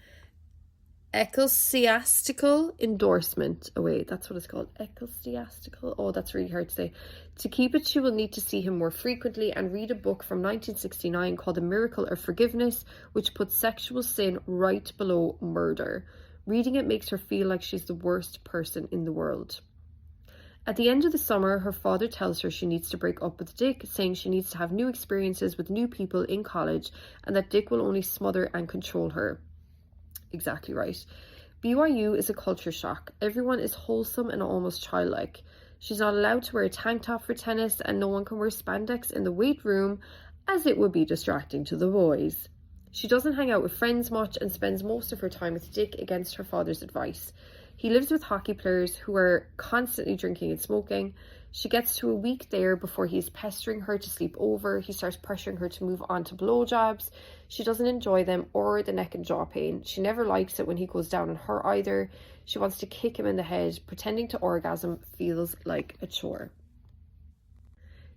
Ecclesiastical endorsement away. That's what it's called. Ecclesiastical. Oh, that's really hard to say. To keep it, she will need to see him more frequently and read a book from 1969 called The Miracle of Forgiveness, which puts sexual sin right below murder. Reading it makes her feel like she's the worst person in the world. At the end of the summer, her father tells her she needs to break up with Dick, saying she needs to have new experiences with new people in college and that Dick will only smother and control her. Exactly right. BYU is a culture shock. Everyone is wholesome and almost childlike. She's not allowed to wear a tank top for tennis, and no one can wear spandex in the weight room, as it would be distracting to the boys. She doesn't hang out with friends much and spends most of her time with Dick against her father's advice. He lives with hockey players who are constantly drinking and smoking. She gets to a week there before he's pestering her to sleep over. He starts pressuring her to move on to blowjobs. She doesn't enjoy them or the neck and jaw pain. She never likes it when he goes down on her either. She wants to kick him in the head. Pretending to orgasm feels like a chore.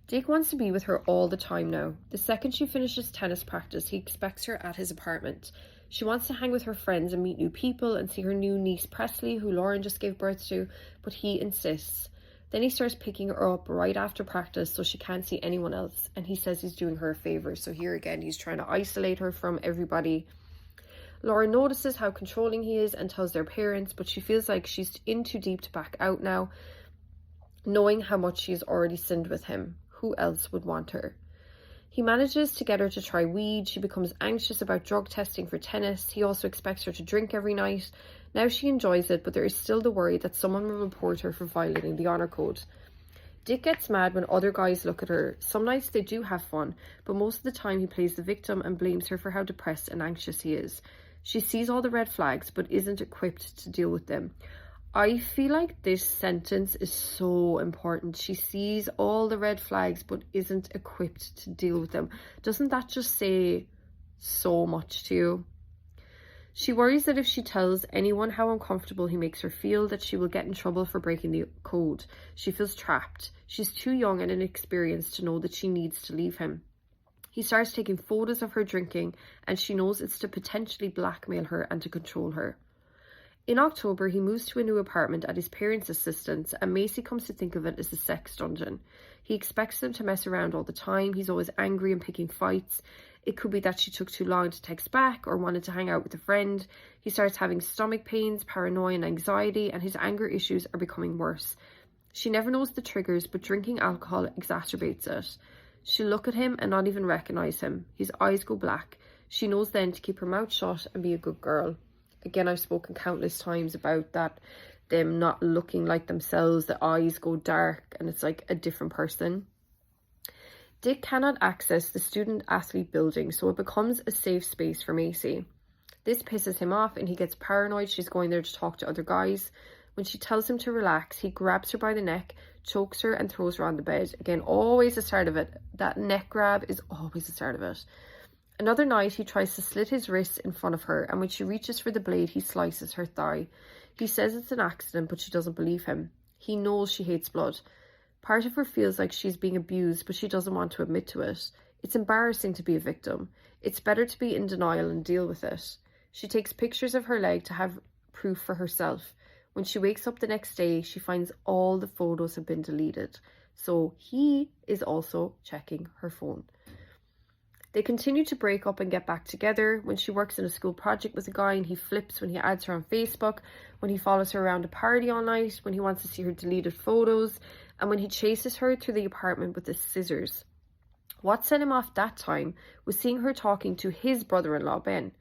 Dick wants to be with her all the time now. The second she finishes tennis practice, he expects her at his apartment. She wants to hang with her friends and meet new people and see her new niece Presley, who Lauren just gave birth to, but he insists. Then he starts picking her up right after practice so she can't see anyone else, and he says he's doing her a favour. So here again, he's trying to isolate her from everybody. Lauren notices how controlling he is and tells their parents, but she feels like she's in too deep to back out now, knowing how much she's already sinned with him. Who else would want her? He manages to get her to try weed. She becomes anxious about drug testing for tennis. He also expects her to drink every night. Now she enjoys it, but there is still the worry that someone will report her for violating the honor code. Dick gets mad when other guys look at her. Some nights they do have fun, but most of the time he plays the victim and blames her for how depressed and anxious he is. She sees all the red flags, but isn't equipped to deal with them. I feel like this sentence is so important. She sees all the red flags, but isn't equipped to deal with them. Doesn't that just say so much to you? She worries that if she tells anyone how uncomfortable he makes her feel, that she will get in trouble for breaking the code. She feels trapped. She's too young and inexperienced to know that she needs to leave him. He starts taking photos of her drinking, and she knows it's to potentially blackmail her and to control her. In October, he moves to a new apartment at his parents' assistance, and Mayci comes to think of it as a sex dungeon. He expects them to mess around all the time. He's always angry and picking fights. It could be that she took too long to text back or wanted to hang out with a friend. He starts having stomach pains, paranoia and anxiety, and his anger issues are becoming worse. She never knows the triggers, but drinking alcohol exacerbates it. She'll look at him and not even recognise him. His eyes go black. She knows then to keep her mouth shut and be a good girl. Again, I've spoken countless times about that, them not looking like themselves, the eyes go dark, and it's like a different person. Dick cannot access the student-athlete building, so it becomes a safe space for Mayci. This pisses him off and he gets paranoid she's going there to talk to other guys. When she tells him to relax, he grabs her by the neck, chokes her and throws her on the bed. Again, always the start of it. That neck grab is always the start of it. Another night, he tries to slit his wrists in front of her, and when she reaches for the blade, he slices her thigh. He says it's an accident, but she doesn't believe him. He knows she hates blood. Part of her feels like she's being abused, but she doesn't want to admit to it. It's embarrassing to be a victim. It's better to be in denial and deal with it. She takes pictures of her leg to have proof for herself. When she wakes up the next day, she finds all the photos have been deleted. So he is also checking her phone. They continue to break up and get back together. When she works in a school project with a guy and he flips when he adds her on Facebook, when he follows her around a party all night, when he wants to see her deleted photos, and when he chases her through the apartment with his scissors. What set him off that time was seeing her talking to his brother-in-law, Ben.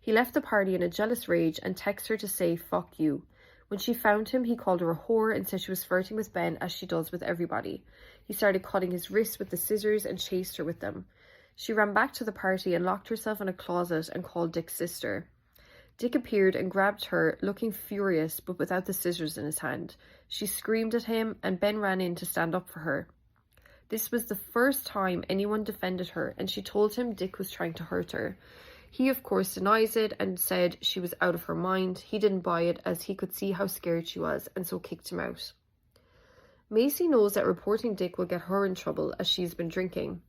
He left the party in a jealous rage and texted her to say, "Fuck you." When she found him, he called her a whore and said she was flirting with Ben as she does with everybody. He started cutting his wrists with the scissors and chased her with them. She ran back to the party and locked herself in a closet and called Dick's sister. Dick appeared and grabbed her, looking furious but without the scissors in his hand. She screamed at him and Ben ran in to stand up for her. This was the first time anyone defended her, and she told him Dick was trying to hurt her. He of course denies it and said she was out of her mind. He didn't buy it as he could see how scared she was and so kicked him out. Mayci knows that reporting Dick will get her in trouble as she's been drinking.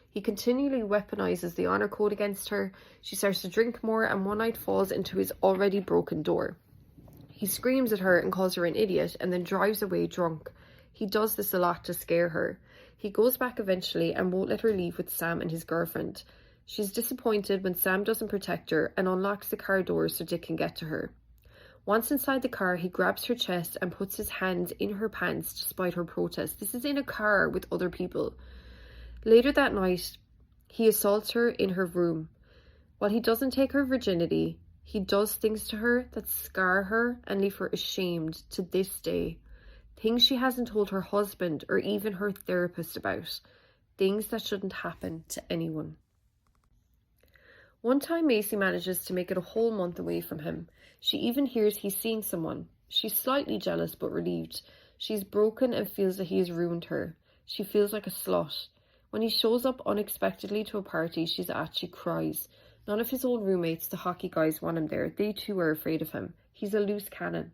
He continually weaponizes the honor code against her. She starts to drink more and one night falls into his already broken door. He screams at her and calls her an idiot and then drives away drunk. He does this a lot to scare her. He goes back eventually and won't let her leave with Sam and his girlfriend. She's disappointed when Sam doesn't protect her and unlocks the car doors so Dick can get to her. Once inside the car, he grabs her chest and puts his hands in her pants despite her protest. This is in a car with other people. Later that night, he assaults her in her room. While he doesn't take her virginity, he does things to her that scar her and leave her ashamed to this day. Things she hasn't told her husband or even her therapist about. Things that shouldn't happen to anyone. One time Mayci manages to make it a whole month away from him. She even hears he's seeing someone. She's slightly jealous but relieved. She's broken and feels that he has ruined her. She feels like a slut. When he shows up unexpectedly to a party she's at, she cries. None of his old roommates, the hockey guys, want him there. They too are afraid of him. He's a loose cannon.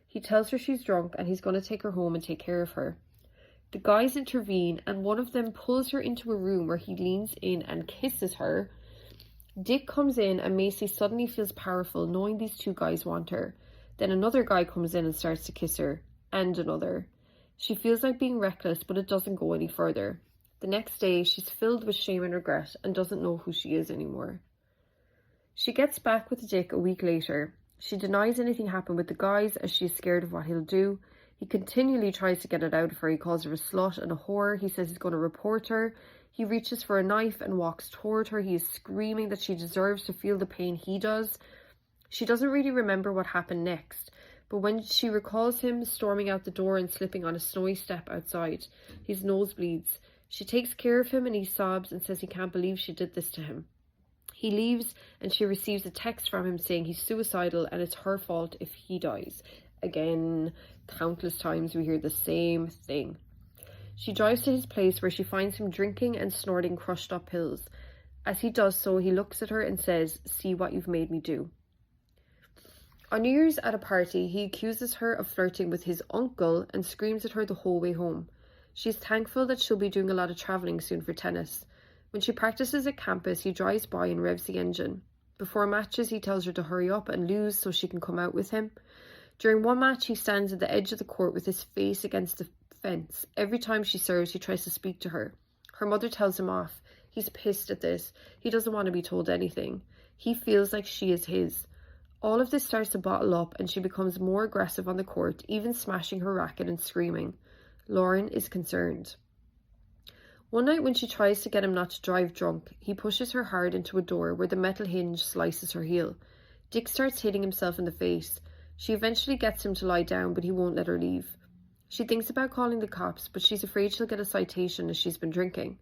He tells her she's drunk and he's going to take her home and take care of her. The guys intervene and one of them pulls her into a room where he leans in and kisses her. Dick comes in and Mayci suddenly feels powerful knowing these two guys want her. Then another guy comes in and starts to kiss her. And another. She feels like being reckless, but it doesn't go any further. The next day, she's filled with shame and regret and doesn't know who she is anymore. She gets back with Dick a week later. She denies anything happened with the guys as she's scared of what he'll do. He continually tries to get it out of her. He calls her a slut and a whore. He says he's going to report her. He reaches for a knife and walks toward her. He is screaming that she deserves to feel the pain he does. She doesn't really remember what happened next, but when she recalls him storming out the door and slipping on a snowy step outside, his nose bleeds. She takes care of him and he sobs and says he can't believe she did this to him. He leaves and she receives a text from him saying he's suicidal and it's her fault if he dies. Again, countless times we hear the same thing. She drives to his place where she finds him drinking and snorting crushed up pills. As he does so, he looks at her and says, "See what you've made me do." On New Year's at a party, he accuses her of flirting with his uncle and screams at her the whole way home. She's thankful that she'll be doing a lot of travelling soon for tennis. When she practices at campus, he drives by and revs the engine. Before matches, he tells her to hurry up and lose so she can come out with him. During one match, he stands at the edge of the court with his face against the fence. Every time she serves, he tries to speak to her. Her mother tells him off. He's pissed at this. He doesn't want to be told anything. He feels like she is his. All of this starts to bottle up and she becomes more aggressive on the court, even smashing her racket and screaming. Lauren is concerned. One night when she tries to get him not to drive drunk, he pushes her hard into a door where the metal hinge slices her heel. Dick starts hitting himself in the face. She eventually gets him to lie down, but he won't let her leave. She thinks about calling the cops, but she's afraid she'll get a citation as she's been drinking.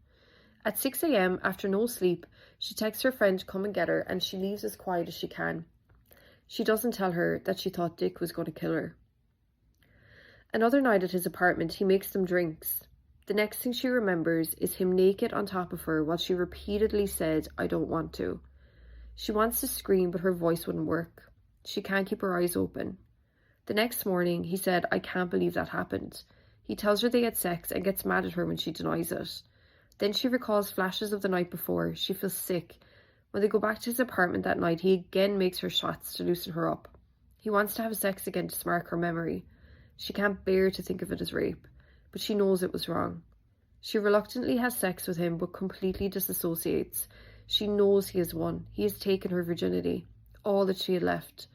At 6 a.m, after no sleep, she texts her friend to come and get her, and she leaves as quiet as she can. She doesn't tell her that she thought Dick was going to kill her. Another night at his apartment, he makes them drinks. The next thing she remembers is him naked on top of her while she repeatedly said, "I don't want to." She wants to scream, but her voice wouldn't work. She can't keep her eyes open. The next morning, he said, "I can't believe that happened." He tells her they had sex and gets mad at her when she denies it. Then she recalls flashes of the night before. She feels sick. When they go back to his apartment that night, he again makes her shots to loosen her up. He wants to have sex again to spark her memory. She can't bear to think of it as rape, but she knows it was wrong. She reluctantly has sex with him, but completely disassociates. She knows he has won. He has taken her virginity, all that she had left.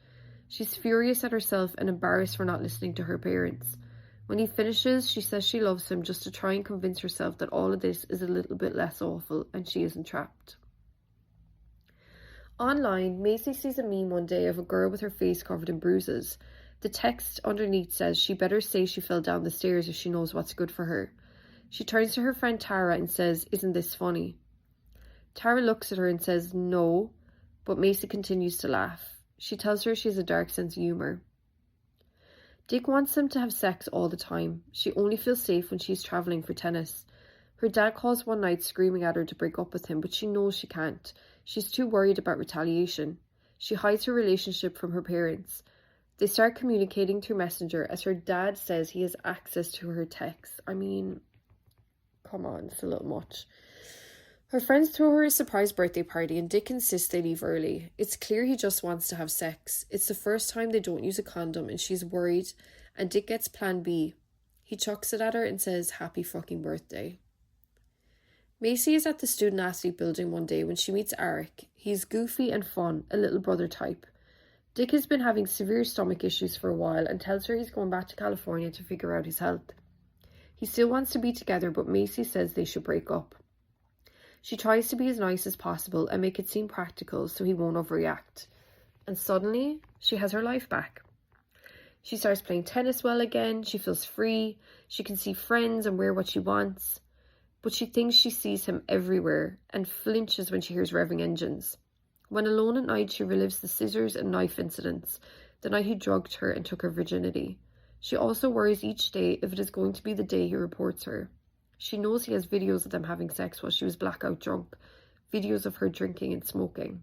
She's furious at herself and embarrassed for not listening to her parents. When he finishes, she says she loves him just to try and convince herself that all of this is a little bit less awful and she isn't trapped. Online, Mayci sees a meme one day of a girl with her face covered in bruises. The text underneath says she better say she fell down the stairs if she knows what's good for her. She turns to her friend Tara and says, "Isn't this funny?" Tara looks at her and says, "No," but Mayci continues to laugh. She tells her she has a dark sense of humour. Dick wants them to have sex all the time. She only feels safe when she's travelling for tennis. Her dad calls one night screaming at her to break up with him, but she knows she can't. She's too worried about retaliation. She hides her relationship from her parents. They start communicating through Messenger as her dad says he has access to her texts. I mean, come on, it's a little much. Her friends throw her a surprise birthday party and Dick insists they leave early. It's clear he just wants to have sex. It's the first time they don't use a condom and she's worried, and Dick gets plan B. He chucks it at her and says, "Happy fucking birthday." Mayci is at the student-athlete building one day when she meets Eric. He's goofy and fun, a little brother type. Dick has been having severe stomach issues for a while and tells her he's going back to California to figure out his health. He still wants to be together, but Mayci says they should break up. She tries to be as nice as possible and make it seem practical so he won't overreact. And suddenly, she has her life back. She starts playing tennis well again, she feels free, she can see friends and wear what she wants. But she thinks she sees him everywhere and flinches when she hears revving engines. When alone at night, she relives the scissors and knife incidents, the night he drugged her and took her virginity. She also worries each day if it is going to be the day he reports her. She knows he has videos of them having sex while she was blackout drunk, videos of her drinking and smoking.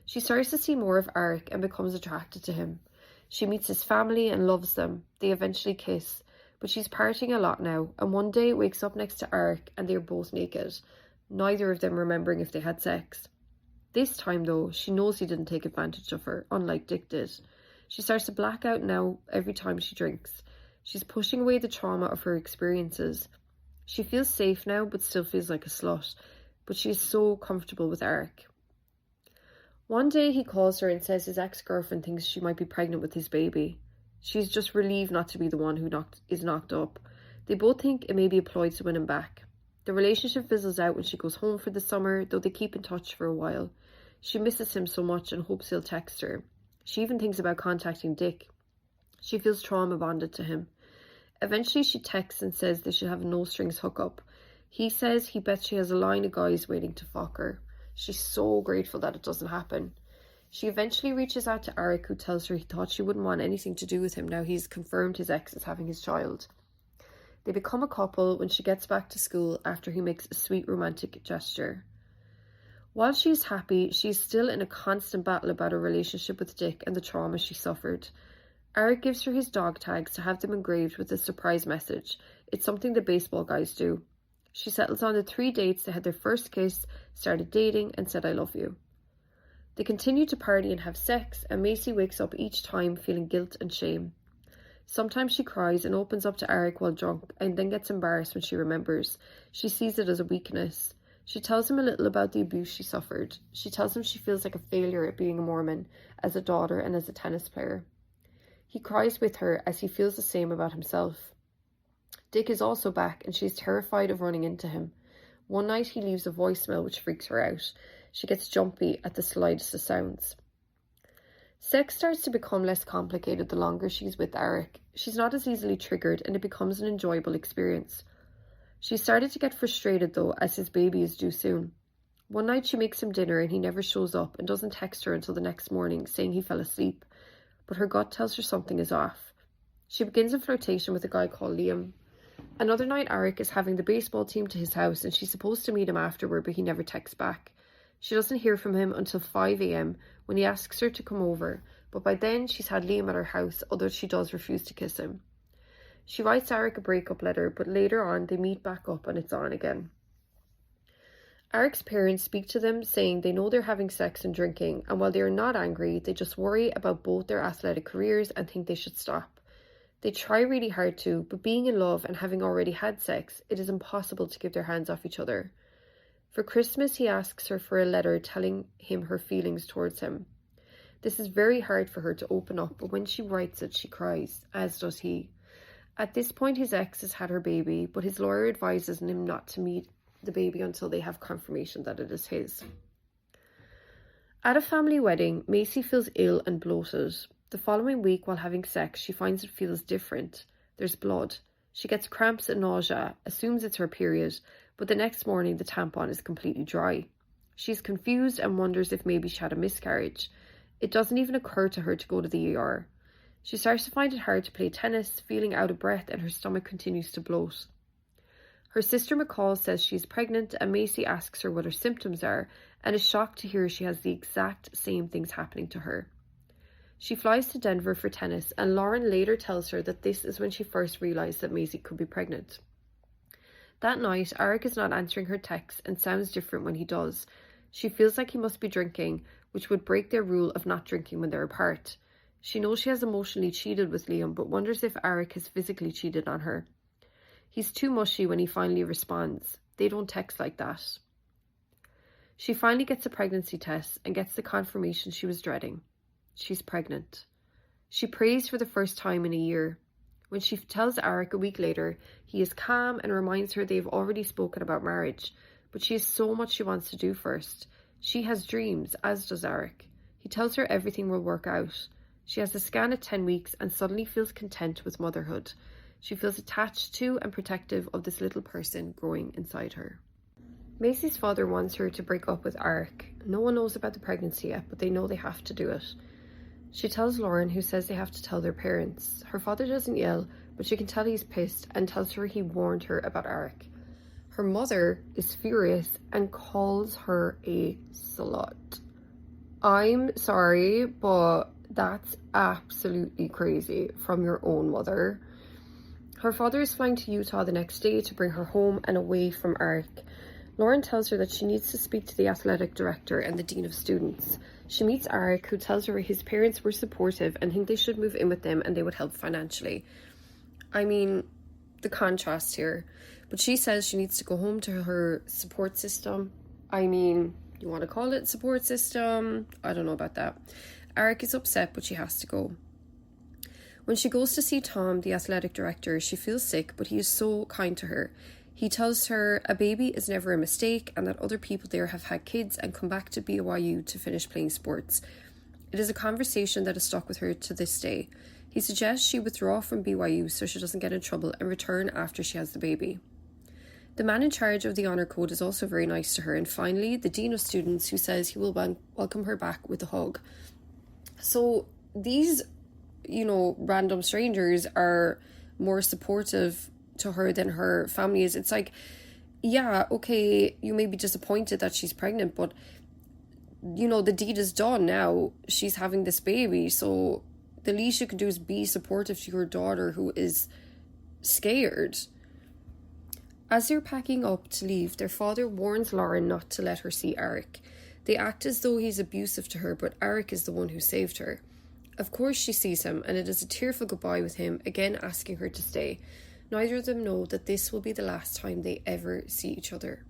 She starts to see more of Eric and becomes attracted to him. She meets his family and loves them. They eventually kiss, but she's partying a lot now, and one day wakes up next to Eric and they are both naked, neither of them remembering if they had sex. This time though, she knows he didn't take advantage of her, unlike Dick did. She starts to black out now every time she drinks. She's pushing away the trauma of her experiences. She feels safe now, but still feels like a slut. But she is so comfortable with Eric. One day he calls her and says his ex-girlfriend thinks she might be pregnant with his baby. She's just relieved not to be the one who is knocked up. They both think it may be a ploy to win him back. The relationship fizzles out when she goes home for the summer, though they keep in touch for a while. She misses him so much and hopes he'll text her. She even thinks about contacting Dick. She feels trauma bonded to him. Eventually she texts and says they should have a no-strings hookup. He says he bets she has a line of guys waiting to fuck her. She's so grateful that it doesn't happen. She eventually reaches out to Eric, who tells her he thought she wouldn't want anything to do with him now he's confirmed his ex is having his child. They become a couple when she gets back to school after he makes a sweet romantic gesture. While she's happy, she's still in a constant battle about her relationship with Dick and the trauma she suffered. Eric gives her his dog tags to have them engraved with a surprise message. It's something the baseball guys do. She settles on the 3 dates. They had their first kiss, started dating, and said, "I love you." They continue to party and have sex, and Mayci wakes up each time feeling guilt and shame. Sometimes she cries and opens up to Eric while drunk, and then gets embarrassed when she remembers. She sees it as a weakness. She tells him a little about the abuse she suffered. She tells him she feels like a failure at being a Mormon, as a daughter and as a tennis player. He cries with her as he feels the same about himself. Dick is also back and she's terrified of running into him. One night he leaves a voicemail which freaks her out. She gets jumpy at the slightest of sounds. Sex starts to become less complicated the longer she's with Eric. She's not as easily triggered and it becomes an enjoyable experience. She started to get frustrated though, as his baby is due soon. One night she makes him dinner and he never shows up and doesn't text her until the next morning saying he fell asleep, but her gut tells her something is off. She begins a flirtation with a guy called Liam. Another night Eric is having the baseball team to his house and she's supposed to meet him afterward, but he never texts back. She doesn't hear from him until 5 a.m. when he asks her to come over, but by then she's had Liam at her house, although she does refuse to kiss him. She writes Eric a breakup letter, but later on they meet back up and it's on again. Eric's parents speak to them saying they know they're having sex and drinking, and while they are not angry, they just worry about both their athletic careers and think they should stop. They try really hard to, but being in love and having already had sex, it is impossible to keep their hands off each other. For Christmas, he asks her for a letter telling him her feelings towards him. This is very hard for her to open up, but when she writes it, she cries, as does he. At this point, his ex has had her baby, but his lawyer advises him not to meet the baby until they have confirmation that it is his. At a family wedding, Mayci feels ill and bloated. The following week, while having sex, she finds it feels different. There's blood. She gets cramps and nausea, assumes it's her period, but the next morning the tampon is completely dry. She's confused and wonders if maybe she had a miscarriage. It doesn't even occur to her to go to the ER. She starts to find it hard to play tennis, feeling out of breath, and her stomach continues to bloat. Her sister McCall says she's pregnant, and Mayci asks her what her symptoms are and is shocked to hear she has the exact same things happening to her. She flies to Denver for tennis, and Lauren later tells her that this is when she first realised that Mayci could be pregnant. That night, Eric is not answering her texts and sounds different when he does. She feels like he must be drinking, which would break their rule of not drinking when they're apart. She knows she has emotionally cheated with Liam, but wonders if Eric has physically cheated on her. He's too mushy when he finally responds. They don't text like that. She finally gets a pregnancy test and gets the confirmation she was dreading. She's pregnant. She prays for the first time in a year. When she tells Eric a week later, he is calm and reminds her they've already spoken about marriage, but she has so much she wants to do first. She has dreams, as does Eric. He tells her everything will work out. She has a scan at 10 weeks and suddenly feels content with motherhood. She feels attached to and protective of this little person growing inside her. Mayci's father wants her to break up with Eric. No one knows about the pregnancy yet, but they know they have to do it. She tells Lauren, who says they have to tell their parents. Her father doesn't yell, but she can tell he's pissed and tells her he warned her about Eric. Her mother is furious and calls her a slut. I'm sorry, but that's absolutely crazy from your own mother. Her father is flying to Utah the next day to bring her home and away from Eric. Lauren tells her that she needs to speak to the athletic director and the dean of students. She meets Eric, who tells her his parents were supportive and think they should move in with them and they would help financially. I mean, the contrast here. But she says she needs to go home to her support system. I mean, you want to call it support system? I don't know about that. Eric is upset, but she has to go. When she goes to see Tom, the athletic director, she feels sick, but he is so kind to her. He tells her a baby is never a mistake and that other people there have had kids and come back to BYU to finish playing sports. It is a conversation that has stuck with her to this day. He suggests she withdraw from BYU so she doesn't get in trouble and return after she has the baby. The man in charge of the honour code is also very nice to her, and finally the dean of students, who says he will welcome her back with a hug. So these, random strangers are more supportive to her than her family is. It's like, yeah, okay, you may be disappointed that she's pregnant, but the deed is done now. She's having this baby, so the least you can do is be supportive to your daughter who is scared. As they're packing up to leave, their father warns Lauren not to let her see Eric. They act as though he's abusive to her, but Eric is the one who saved her. Of course she sees him, and it is a tearful goodbye with him, again asking her to stay. Neither of them know that this will be the last time they ever see each other.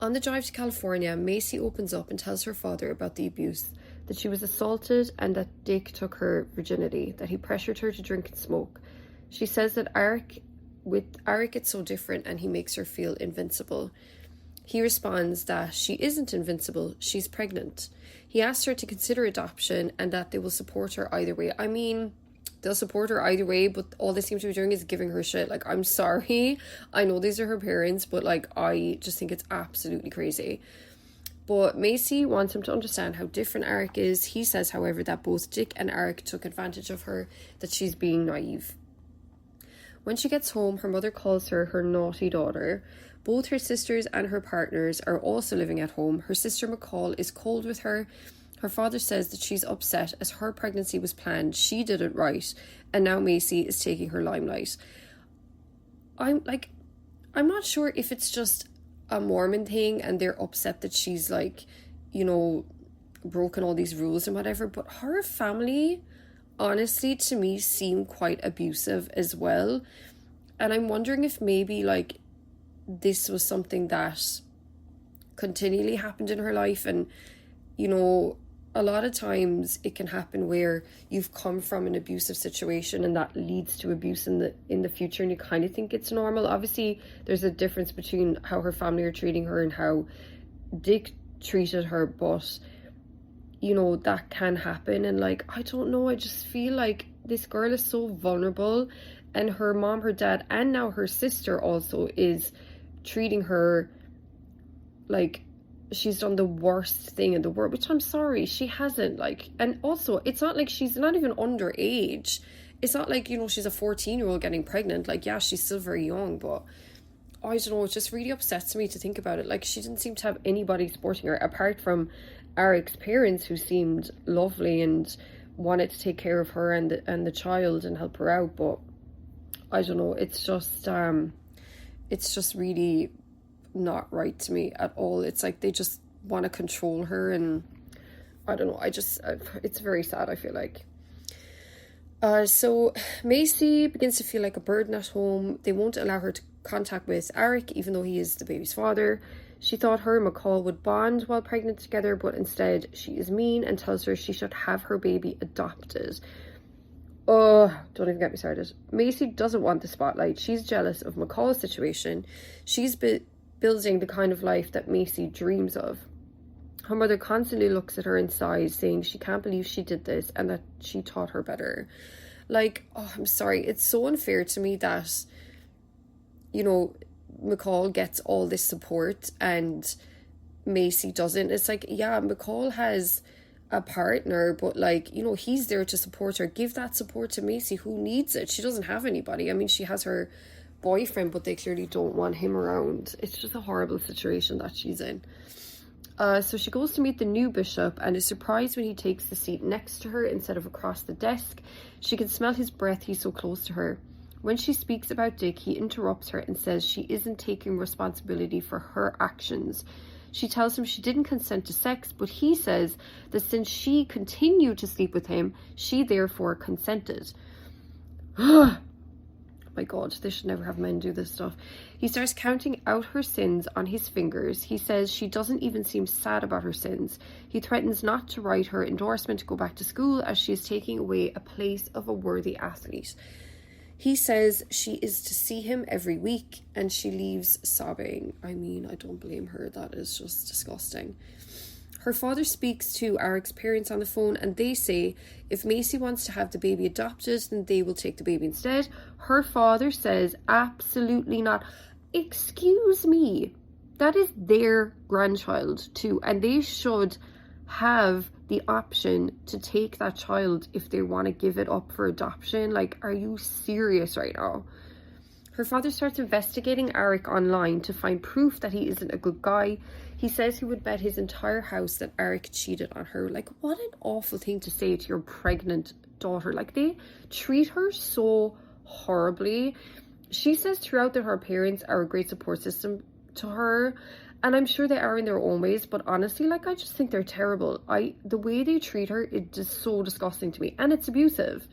On the drive to California, Mayci opens up and tells her father about the abuse, that she was assaulted and that Dick took her virginity, that he pressured her to drink and smoke. She says that with Eric it's so different and he makes her feel invincible. He responds that she isn't invincible, she's pregnant. He asks her to consider adoption and that they will support her either way. I mean, they'll support her either way, but all they seem to be doing is giving her shit. Like, I'm sorry, I know these are her parents, but like, I just think it's absolutely crazy. But Mayci wants him to understand how different Eric is. He says, however, that both Dick and Eric took advantage of her, that she's being naive. When she gets home, her mother calls her her naughty daughter. Both her sisters and her partners are also living at home. Her sister McCall is cold with her. Her father says that she's upset as her pregnancy was planned. She did it right, and now Mayci is taking her limelight. I'm not sure if it's just a Mormon thing and they're upset that she's like, you know, broken all these rules and whatever, but her family, honestly, to me, seem quite abusive as well. And I'm wondering if maybe like this was something that continually happened in her life. And, you know, a lot of times it can happen where you've come from an abusive situation and that leads to abuse in the future, and you kind of think it's normal. Obviously, there's a difference between how her family are treating her and how Dick treated her, but, you know, that can happen. And like, I don't know, I just feel like this girl is so vulnerable, and her mom, her dad, and now her sister also is treating her like she's done the worst thing in the world, which I'm sorry, she hasn't. Like, and also, it's not like she's not even underage. It's not like, you know, she's a 14-year-old getting pregnant. Like, yeah, she's still very young, but I don't know, it just really upsets me to think about it. Like, she didn't seem to have anybody supporting her apart from Eric's parents, who seemed lovely and wanted to take care of her and the child and help her out. But I don't know, it's just really not right to me at all. It's like they just want to control her, and I don't know, it's very sad, I feel like. So Mayci begins to feel like a burden at home. They won't allow her to contact with Eric, even though he is the baby's father. She thought her and McCall would bond while pregnant together, but instead she is mean and tells her she should have her baby adopted. Oh, don't even get me started. Mayci doesn't want the spotlight. She's jealous of McCall's situation. She's building the kind of life that Mayci dreams of. Her mother constantly looks at her and sighs, saying she can't believe she did this and that she taught her better. Like, oh, I'm sorry. It's so unfair to me that, you know, McCall gets all this support and Mayci doesn't. It's like, yeah, McCall has a partner, but like, you know, he's there to support her. Give that support to Mayci, who needs it. She doesn't have anybody. I mean, she has her boyfriend, but they clearly don't want him around. It's just a horrible situation that she's in. So she goes to meet the new bishop and is surprised when he takes the seat next to her instead of across the desk. She can smell his breath, he's so close to her. When she speaks about Dick, he interrupts her and says she isn't taking responsibility for her actions. She tells him she didn't consent to sex, but he says that since she continued to sleep with him, she therefore consented. My God, they should never have men do this stuff. He starts counting out her sins on his fingers. He says she doesn't even seem sad about her sins. He threatens not to write her endorsement to go back to school as she is taking away a place of a worthy athlete. He says she is to see him every week, and she leaves sobbing. I mean, I don't blame her. That is just disgusting. Her father speaks to Eric's parents on the phone, and they say if Mayci wants to have the baby adopted, then they will take the baby instead. Her father says absolutely not. Excuse me, that is their grandchild too, and they should have the option to take that child if they want to give it up for adoption. Like, are you serious right now? Her father starts investigating Eric online to find proof that he isn't a good guy. He says he would bet his entire house that Eric cheated on her. Like, what an awful thing to say to your pregnant daughter. Like, they treat her so horribly. She says throughout that her parents are a great support system to her, and I'm sure they are in their own ways, but honestly, like, I just think they're terrible. The way they treat her is just so disgusting to me, and it's abusive.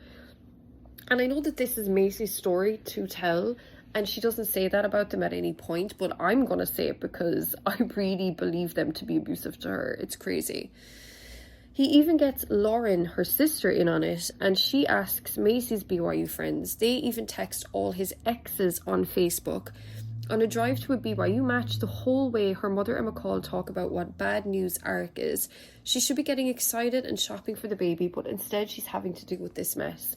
And I know that this is Mayci's story to tell, and she doesn't say that about them at any point, but I'm going to say it because I really believe them to be abusive to her. It's crazy. He even gets Lauren, her sister, in on it, and she asks Mayci's BYU friends. They even text all his exes on Facebook. On a drive to a BYU match, the whole way her mother and McCall talk about what bad news Eric is. She should be getting excited and shopping for the baby, but instead she's having to deal with this mess.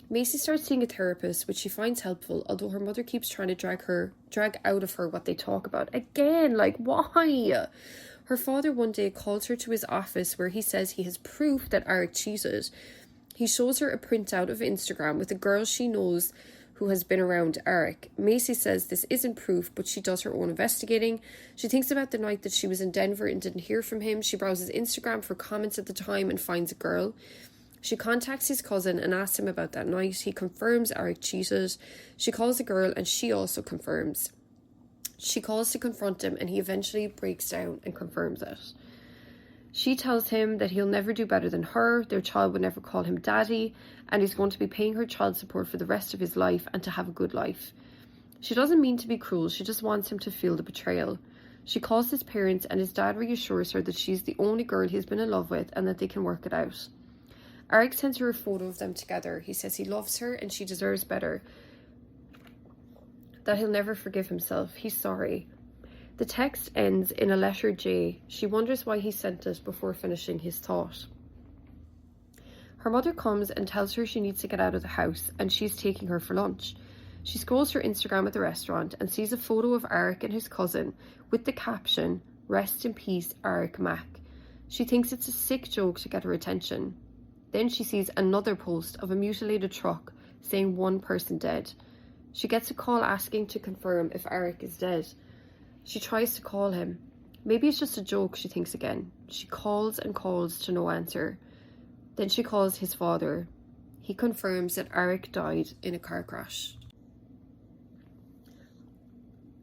Mayci starts seeing a therapist, which she finds helpful, although her mother keeps trying to drag out of her what they talk about. Again, like, why? Her father one day calls her to his office where he says he has proof that Eric cheated. He shows her a printout of Instagram with a girl she knows who has been around Eric. Mayci says this isn't proof, but she does her own investigating. She thinks about the night that she was in Denver and didn't hear from him. She browses Instagram for comments at the time and finds a girl. She contacts his cousin and asks him about that night. He confirms Eric cheated. She calls the girl and she also confirms. She calls to confront him and he eventually breaks down and confirms it. She tells him that he'll never do better than her, their child would never call him daddy, and he's going to be paying her child support for the rest of his life and to have a good life. She doesn't mean to be cruel, she just wants him to feel the betrayal. She calls his parents and his dad reassures her that she's the only girl he's been in love with and that they can work it out. Eric sends her a photo of them together. He says he loves her and she deserves better, that he'll never forgive himself. He's sorry. The text ends in a letter J. She wonders why he sent it before finishing his thought. Her mother comes and tells her she needs to get out of the house and she's taking her for lunch. She scrolls her Instagram at the restaurant and sees a photo of Eric and his cousin with the caption, "Rest in peace, Eric Mack." She thinks it's a sick joke to get her attention. Then she sees another post of a mutilated truck saying one person dead. She gets a call asking to confirm if Eric is dead. She tries to call him. Maybe it's just a joke, she thinks again. She calls and calls to no answer. Then she calls his father. He confirms that Eric died in a car crash.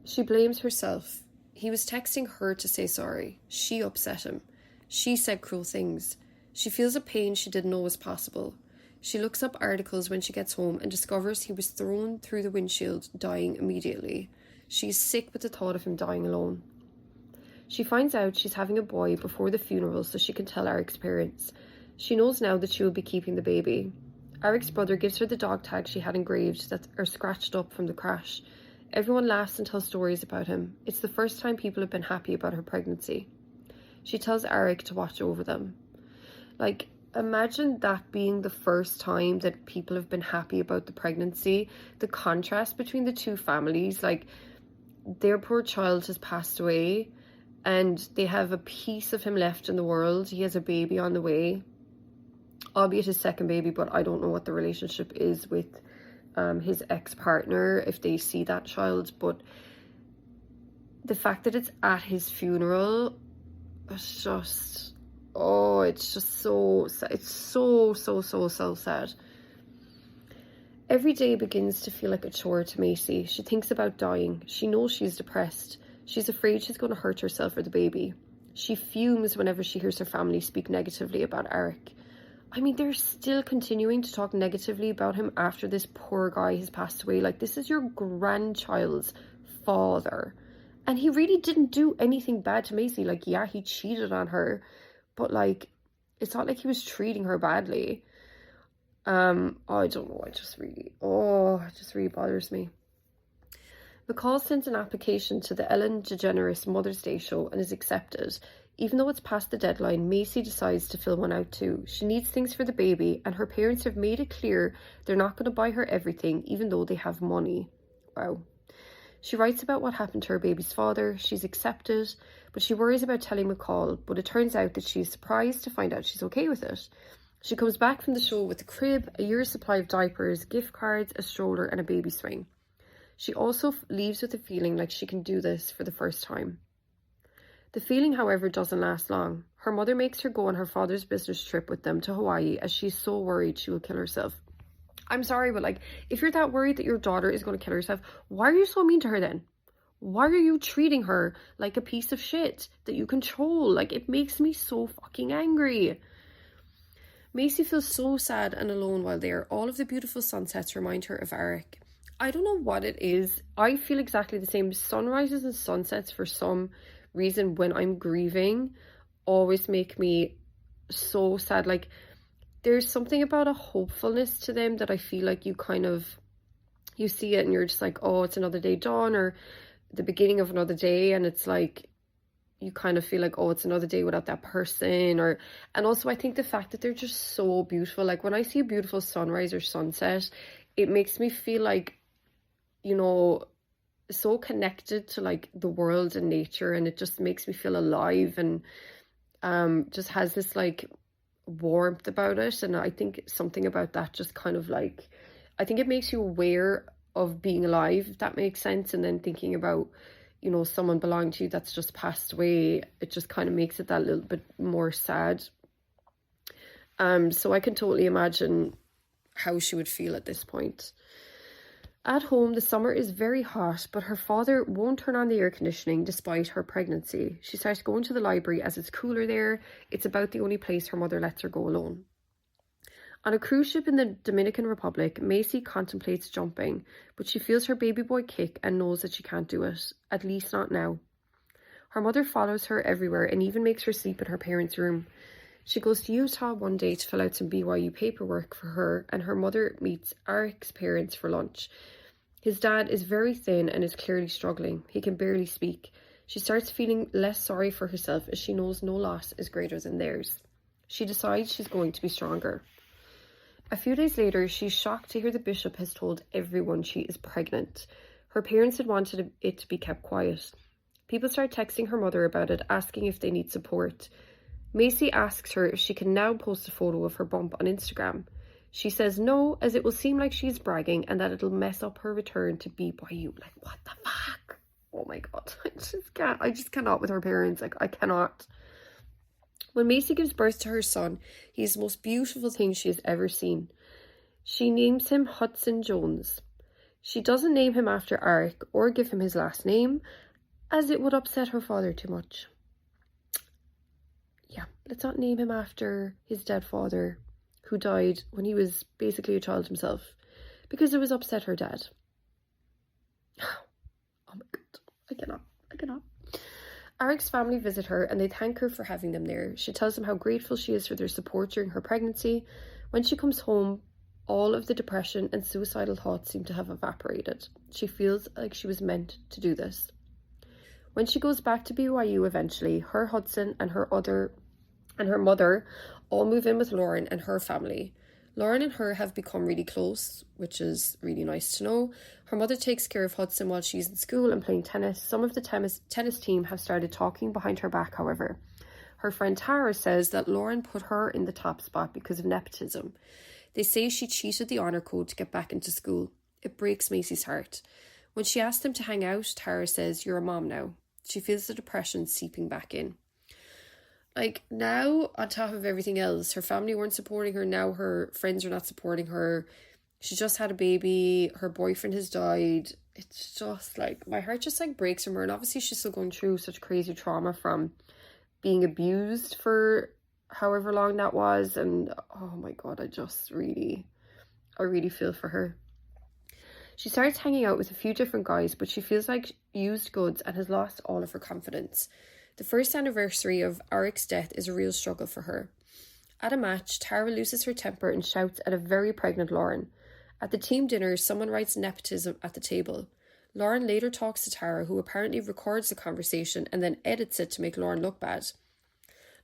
She blames herself. He was texting her to say sorry. She upset him. She said cruel things. She feels a pain she didn't know was possible. She looks up articles when she gets home and discovers he was thrown through the windshield, dying immediately. She is sick with the thought of him dying alone. She finds out she's having a boy before the funeral so she can tell Eric's parents. She knows now that she will be keeping the baby. Eric's brother gives her the dog tags she had engraved that are scratched up from the crash. Everyone laughs and tells stories about him. It's the first time people have been happy about her pregnancy. She tells Eric to watch over them. Like, imagine that being the first time that people have been happy about the pregnancy. The contrast between the two families, like, their poor child has passed away and they have a piece of him left in the world. He has a baby on the way, albeit his second baby, but I don't know what the relationship is with his ex-partner, if they see that child. But the fact that it's at his funeral, it's just... oh, it's just so sad. It's so sad. Every day begins to feel like a chore to Mayci. She thinks about dying. She knows she's depressed. She's afraid she's going to hurt herself or the baby. She fumes whenever she hears her family speak negatively about Eric. I mean, they're still continuing to talk negatively about him after this poor guy has passed away. Like, this is your grandchild's father. And he really didn't do anything bad to Mayci. Like, yeah, he cheated on her. But, like, it's not like he was treating her badly. I don't know. It just really bothers me. McCall sends an application to the Ellen DeGeneres Mother's Day show and is accepted. Even though it's past the deadline, Mayci decides to fill one out too. She needs things for the baby, and her parents have made it clear they're not going to buy her everything, even though they have money. Wow. She writes about what happened to her baby's father. She's accepted, but she worries about telling McCall, but it turns out that she's surprised to find out she's okay with it. She comes back from the show with a crib, a year's supply of diapers, gift cards, a stroller, and a baby swing. She also leaves with a feeling like she can do this for the first time. The feeling, however, doesn't last long. Her mother makes her go on her father's business trip with them to Hawaii as she's so worried she will kill herself. I'm sorry, but like, if you're that worried that your daughter is going to kill herself, why are you so mean to her then? Why are you treating her like a piece of shit that you control? Like, it makes me so fucking angry. Mayci feels so sad and alone while there. All of the beautiful sunsets remind her of Eric. I don't know what it is. I feel exactly the same. Sunrises and sunsets, for some reason, when I'm grieving, always make me so sad. Like, there's something about a hopefulness to them that I feel like you see it and you're just like, oh, it's another day dawn, or the beginning of another day, and it's like, you kind of feel like, oh, it's another day without that person. And also I think the fact that they're just so beautiful, like when I see a beautiful sunrise or sunset, it makes me feel like, you know, so connected to like the world and nature, and it just makes me feel alive, and just has this like warmth about it. And I think something about that just kind of like, I think it makes you aware of being alive, if that makes sense. And then thinking about, you know, someone belonging to you that's just passed away, it just kind of makes it that little bit more sad. So I can totally imagine how she would feel at this point. At home, the summer is very hot, but her father won't turn on the air conditioning despite her pregnancy. She starts going to the library as it's cooler there. It's about the only place her mother lets her go alone. On a cruise ship in the Dominican Republic, Mayci contemplates jumping, but she feels her baby boy kick and knows that she can't do it, at least not now. Her mother follows her everywhere and even makes her sleep in her parents' room. She goes to Utah one day to fill out some BYU paperwork for her, and her mother meets Eric's parents for lunch. His dad is very thin and is clearly struggling. He can barely speak. She starts feeling less sorry for herself as she knows no loss is greater than theirs. She decides she's going to be stronger. A few days later, she's shocked to hear the bishop has told everyone she is pregnant. Her parents had wanted it to be kept quiet. People start texting her mother about it, asking if they need support. Mayci asks her if she can now post a photo of her bump on Instagram. She says no, as it will seem like she's bragging and that it'll mess up her return to BYU. Like, what the fuck? Oh my god, I just cannot with her parents. Like, I cannot. When Mayci gives birth to her son, he is the most beautiful thing she has ever seen. She names him Hudson Jones. She doesn't name him after Eric or give him his last name, as it would upset her father too much. Yeah, let's not name him after his dead father, who died when he was basically a child himself, because it was upset her dad. Oh my god, I cannot. Eric's family visit her and they thank her for having them there. She tells them how grateful she is for their support during her pregnancy. When she comes home, all of the depression and suicidal thoughts seem to have evaporated. She feels like she was meant to do this. When she goes back to BYU eventually, her Hudson and her mother all move in with Lauren and her family. Lauren and her have become really close, which is really nice to know. Her mother takes care of Hudson while she's in school and playing tennis. Some of the tennis team have started talking behind her back, however. Her friend Tara says that Lauren put her in the top spot because of nepotism. They say she cheated the honour code to get back into school. It breaks Mayci's heart. When she asks them to hang out, Tara says, "You're a mom now." She feels the depression seeping back in. Like, now, on top of everything else, her family weren't supporting her. Now her friends are not supporting her. She just had a baby. Her boyfriend has died. It's just like, my heart just like breaks from her. And obviously she's still going through such crazy trauma from being abused for however long that was. And oh my god, I really feel for her. She starts hanging out with a few different guys, but she feels like used goods and has lost all of her confidence. The first anniversary of Eric's death is a real struggle for her. At a match, Tara loses her temper and shouts at a very pregnant Lauren. At the team dinner, someone writes nepotism at the table. Lauren later talks to Tara, who apparently records the conversation and then edits it to make Lauren look bad.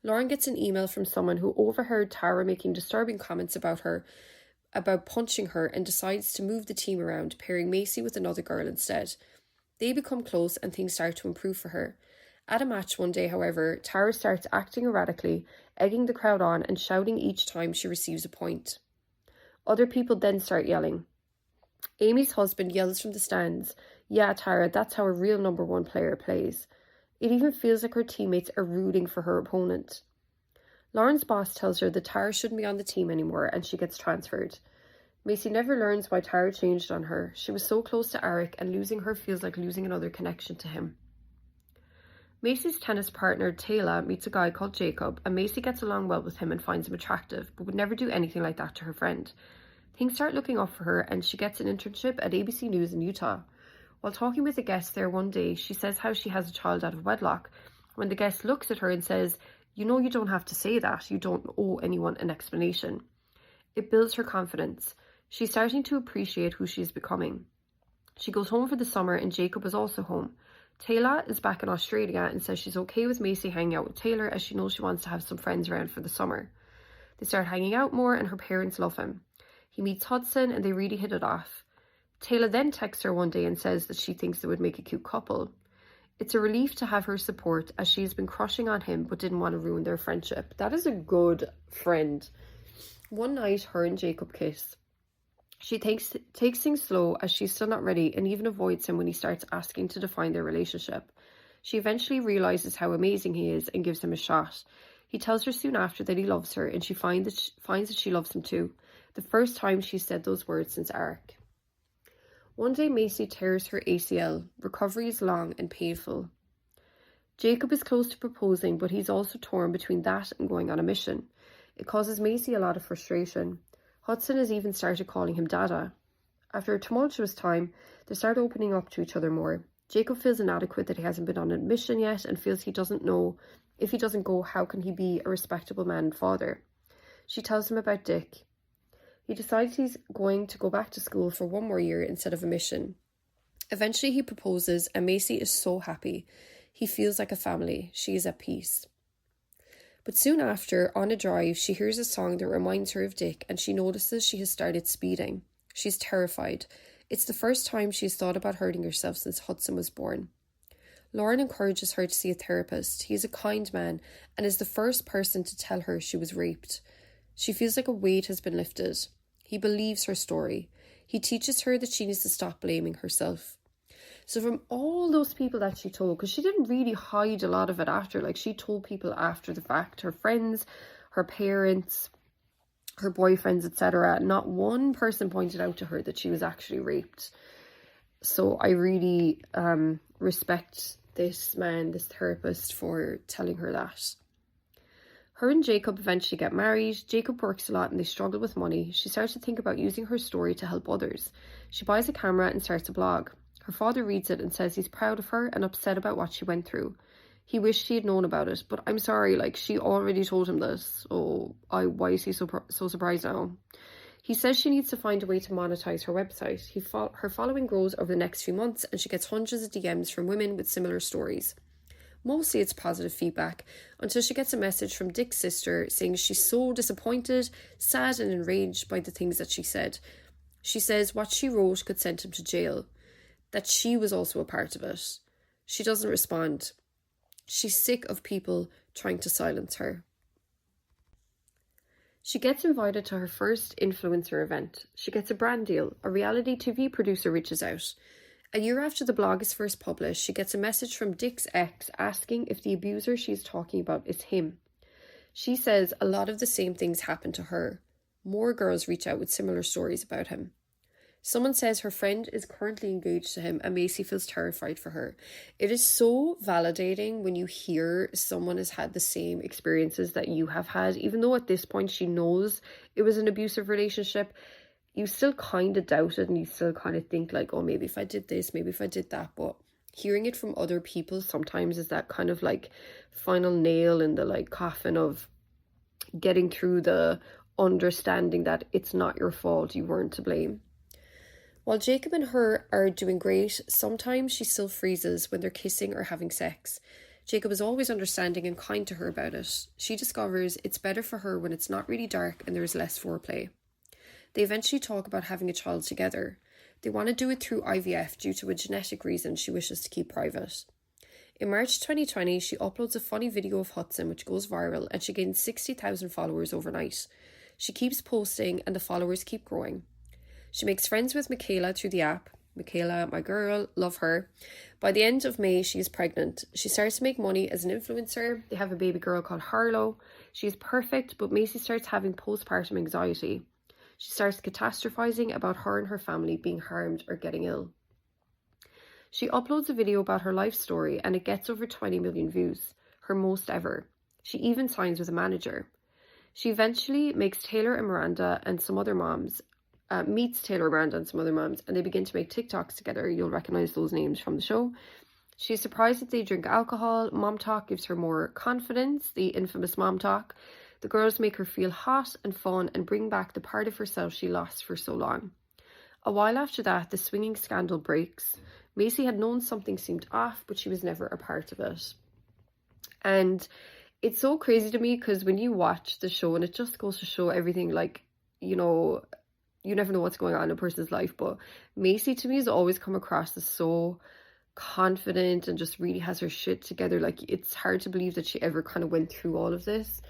Lauren gets an email from someone who overheard Tara making disturbing comments about her, about punching her, and decides to move the team around, pairing Mayci with another girl instead. They become close and things start to improve for her. At a match one day, however, Tara starts acting erratically, egging the crowd on and shouting each time she receives a point. Other people then start yelling. Amy's husband yells from the stands, "Yeah, Tara, that's how a real number one player plays." It even feels like her teammates are rooting for her opponent. Lauren's boss tells her that Tara shouldn't be on the team anymore and she gets transferred. Mayci never learns why Tara changed on her. She was so close to Eric, and losing her feels like losing another connection to him. Mayci's tennis partner, Taylor, meets a guy called Jacob, and Mayci gets along well with him and finds him attractive, but would never do anything like that to her friend. Things start looking up for her, and she gets an internship at ABC News in Utah. While talking with a guest there one day, she says how she has a child out of wedlock. When the guest looks at her and says, "You know you don't have to say that, you don't owe anyone an explanation." It builds her confidence. She's starting to appreciate who she is becoming. She goes home for the summer and Jacob is also home. Taylor is back in Australia and says she's okay with Mayci hanging out with Taylor as she knows she wants to have some friends around for the summer. They start hanging out more and her parents love him. He meets Hudson and they really hit it off. Taylor then texts her one day and says that she thinks they would make a cute couple. It's a relief to have her support as she's been crushing on him but didn't want to ruin their friendship. That is a good friend. One night, her and Jacob kiss. She takes things slow as she's still not ready and even avoids him when he starts asking to define their relationship. She eventually realises how amazing he is and gives him a shot. He tells her soon after that he loves her and she finds that she loves him too. The first time she said those words since ARC. One day Mayci tears her ACL. Recovery is long and painful. Jacob is close to proposing, but he's also torn between that and going on a mission. It causes Mayci a lot of frustration. Hudson has even started calling him Dada. After a tumultuous time, they start opening up to each other more. Jacob feels inadequate that he hasn't been on admission yet and feels he doesn't know if he doesn't go, how can he be a respectable man and father? She tells him about Dick. He decides he's going to go back to school for one more year instead of a mission. Eventually he proposes and Mayci is so happy. He feels like a family. She is at peace. But soon after, on a drive, she hears a song that reminds her of Dick and she notices she has started speeding. She's terrified. It's the first time she's thought about hurting herself since Hudson was born. Lauren encourages her to see a therapist. He is a kind man and is the first person to tell her she was raped. She feels like a weight has been lifted. He believes her story. He teaches her that she needs to stop blaming herself. So from all those people that she told, because she didn't really hide a lot of it after, like she told people after the fact, her friends, her parents, her boyfriends, etc. Not one person pointed out to her that she was actually raped. So I really respect this man, this therapist, for telling her that. Her and Jacob eventually get married. Jacob works a lot and they struggle with money. She starts to think about using her story to help others. She buys a camera and starts a blog. Her father reads it and says he's proud of her and upset about what she went through. He wished he had known about it, but I'm sorry, like she already told him this. So why is he so surprised now? He says she needs to find a way to monetize her website. Her following grows over the next few months and she gets hundreds of DMs from women with similar stories. Mostly it's positive feedback until she gets a message from Dick's sister saying she's so disappointed, sad and enraged by the things that she said. She says what she wrote could send him to jail, that she was also a part of it. She doesn't respond. She's sick of people trying to silence her. She gets invited to her first influencer event. She gets a brand deal. A reality TV producer reaches out. A year after the blog is first published, she gets a message from Dick's ex asking if the abuser she's talking about is him. She says a lot of the same things happen to her. More girls reach out with similar stories about him. Someone says her friend is currently engaged to him and Mayci feels terrified for her. It is so validating when you hear someone has had the same experiences that you have had. Even though at this point she knows it was an abusive relationship, you still kind of doubt it and you still kind of think like, oh, maybe if I did this, maybe if I did that. But hearing it from other people sometimes is that kind of like final nail in the like coffin of getting through the understanding that it's not your fault, you weren't to blame. While Jacob and her are doing great, sometimes she still freezes when they're kissing or having sex. Jacob is always understanding and kind to her about it. She discovers it's better for her when it's not really dark and there is less foreplay. They eventually talk about having a child together. They want to do it through IVF due to a genetic reason she wishes to keep private. In March 2020, she uploads a funny video of Hudson which goes viral and she gains 60,000 followers overnight. She keeps posting and the followers keep growing. She makes friends with Michaela through the app. Michaela, my girl, love her. By the end of May, she is pregnant. She starts to make money as an influencer. They have a baby girl called Harlow. She is perfect, but Mayci starts having postpartum anxiety. She starts catastrophizing about her and her family being harmed or getting ill. She uploads a video about her life story and it gets over 20 million views, her most ever. She even signs with a manager. She eventually meets Taylor and Miranda and some other moms, and they begin to make TikToks together. You'll recognize those names from the show. She's surprised that they drink alcohol. Momtok gives her more confidence, the infamous Momtok. The girls make her feel hot and fun and bring back the part of herself she lost for so long. A while after that, the swinging scandal breaks. Mayci had known something seemed off, but she was never a part of it. And it's so crazy to me because when you watch the show, and it just goes to show everything, like, you know, you never know what's going on in a person's life, but Mayci to me has always come across as so confident and just really has her shit together. Like, it's hard to believe that she ever kind of went through all of this.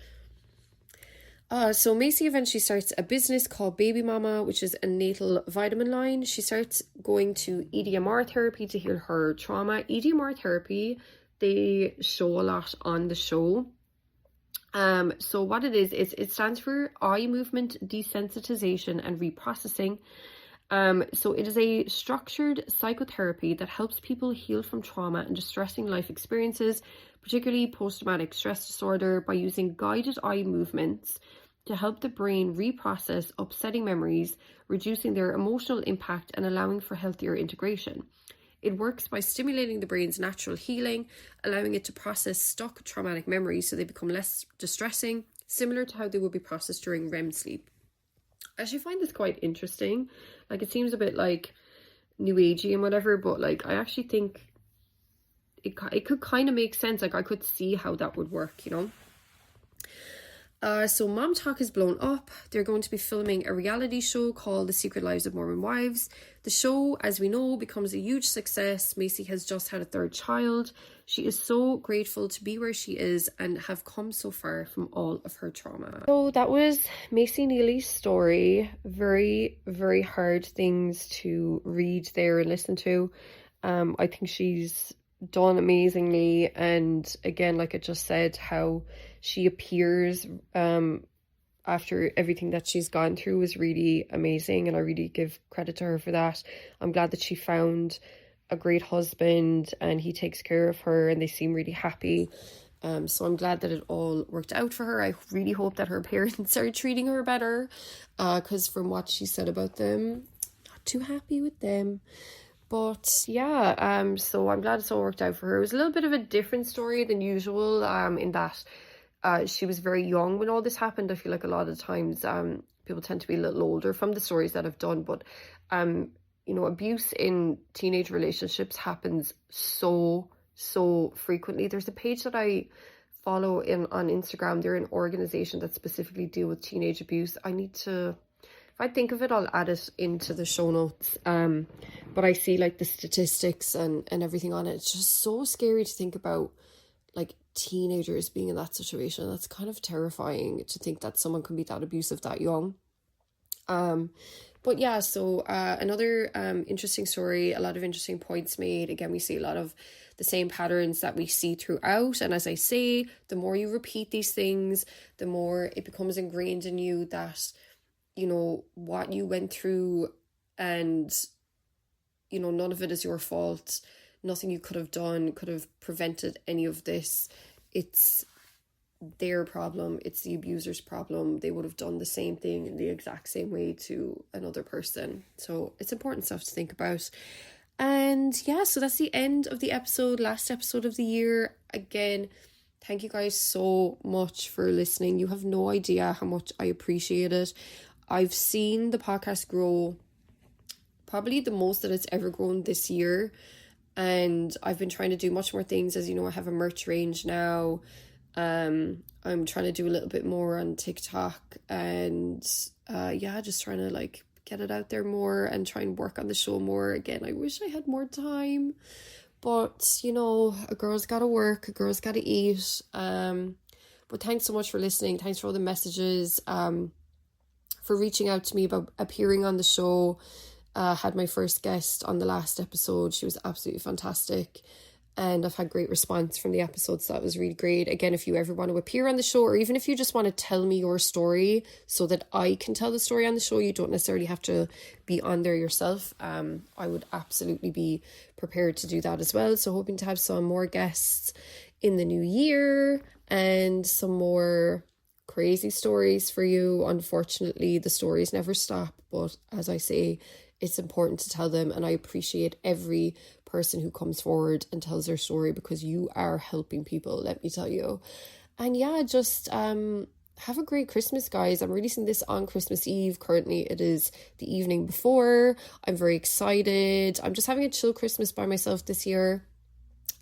So Mayci eventually starts a business called Baby Mama, which is a natal vitamin line. She starts going to EDMR therapy to heal her trauma. EDMR therapy, they show a lot on the show. So what it is it stands for eye movement desensitization and reprocessing. So it is a structured psychotherapy that helps people heal from trauma and distressing life experiences, particularly post-traumatic stress disorder, by using guided eye movements to help the brain reprocess upsetting memories, reducing their emotional impact and allowing for healthier integration. It works by stimulating the brain's natural healing, allowing it to process stuck traumatic memories so they become less distressing, similar to how they would be processed during REM sleep. I actually find this quite interesting. Like, it seems a bit like new agey and whatever, but like, I actually think it could kind of make sense. Like, I could see how that would work, you know. So Momtok is blown up. They're going to be filming a reality show called The Secret Lives of Mormon Wives. The show, as we know, becomes a huge success. Mayci has just had a third child. She is so grateful to be where she is and have come so far from all of her trauma. So that was Mayci Neeley's story. Very, very hard things to read there and listen to. I think she's done amazingly, and again, like I just said, how she appears after everything that she's gone through is really amazing, and I really give credit to her for that. I'm glad that she found a great husband and he takes care of her and they seem really happy. So I'm glad that it all worked out for her. I really hope that her parents are treating her better, because from what she said about them, not too happy with them. But yeah, so I'm glad it's all worked out for her. It was a little bit of a different story than usual, in that she was very young when all this happened. I feel like a lot of times people tend to be a little older from the stories that I've done, but you know, abuse in teenage relationships happens so frequently. There's a page that I follow on Instagram. They're an organization that specifically deal with teenage abuse. I need to, if I think of it, I'll add it into the show notes. But I see like the statistics and everything on it. It's just so scary to think about, like, teenagers being in that situation. That's kind of terrifying to think that someone can be that abusive that young. But yeah, so another interesting story, a lot of interesting points made. Again, we see a lot of the same patterns that we see throughout. And as I say, the more you repeat these things, the more it becomes ingrained in you that, you know, what you went through, and, you know, none of it is your fault. Nothing you could have done could have prevented any of this. It's their problem. It's the abuser's problem. They would have done the same thing in the exact same way to another person. So it's important stuff to think about. And yeah, so that's the end of the episode, last episode of the year. Again, thank you guys so much for listening. You have no idea how much I appreciate it. I've seen the podcast grow probably the most that it's ever grown this year. And I've been trying to do much more things. As you know, I have a merch range now. I'm trying to do a little bit more on TikTok, and yeah, just trying to like get it out there more and try and work on the show more. Again, I wish I had more time, but you know, a girl's gotta work, a girl's gotta eat. But thanks so much for listening. Thanks for all the messages, for reaching out to me about appearing on the show. Had my first guest on the last episode. She was absolutely fantastic, and I've had great response from the episodes, so that was really great. Again, if you ever want to appear on the show, or even if you just want to tell me your story so that I can tell the story on the show, you don't necessarily have to be on there yourself. I would absolutely be prepared to do that as well. So hoping to have some more guests in the new year and some more crazy stories for you. Unfortunately, the stories never stop, but as I say, it's important to tell them, and I appreciate every person who comes forward and tells their story, because you are helping people, let me tell you. And yeah, just have have a great Christmas, guys. I'm releasing this on Christmas Eve. Currently, it is the evening before. I'm very excited. I'm just having a chill Christmas by myself this year.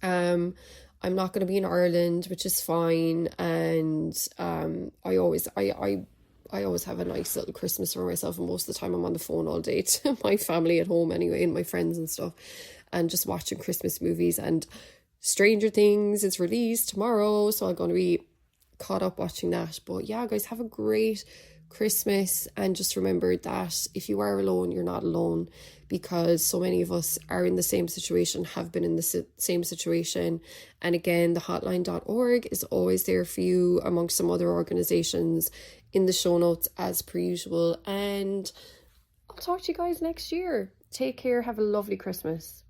I'm not going to be in Ireland, which is fine. And I always have a nice little Christmas for myself, and most of the time I'm on the phone all day to my family at home anyway, and my friends and stuff, and just watching Christmas movies. And Stranger Things is released tomorrow, so I'm going to be caught up watching that. But yeah, guys, have a great Christmas, and just remember that if you are alone, you're not alone, because so many of us are in the same situation, have been in the same situation. And again, the hotline.org is always there for you, amongst some other organizations, in the show notes as per usual. And I'll talk to you guys next year. Take care. Have a lovely Christmas.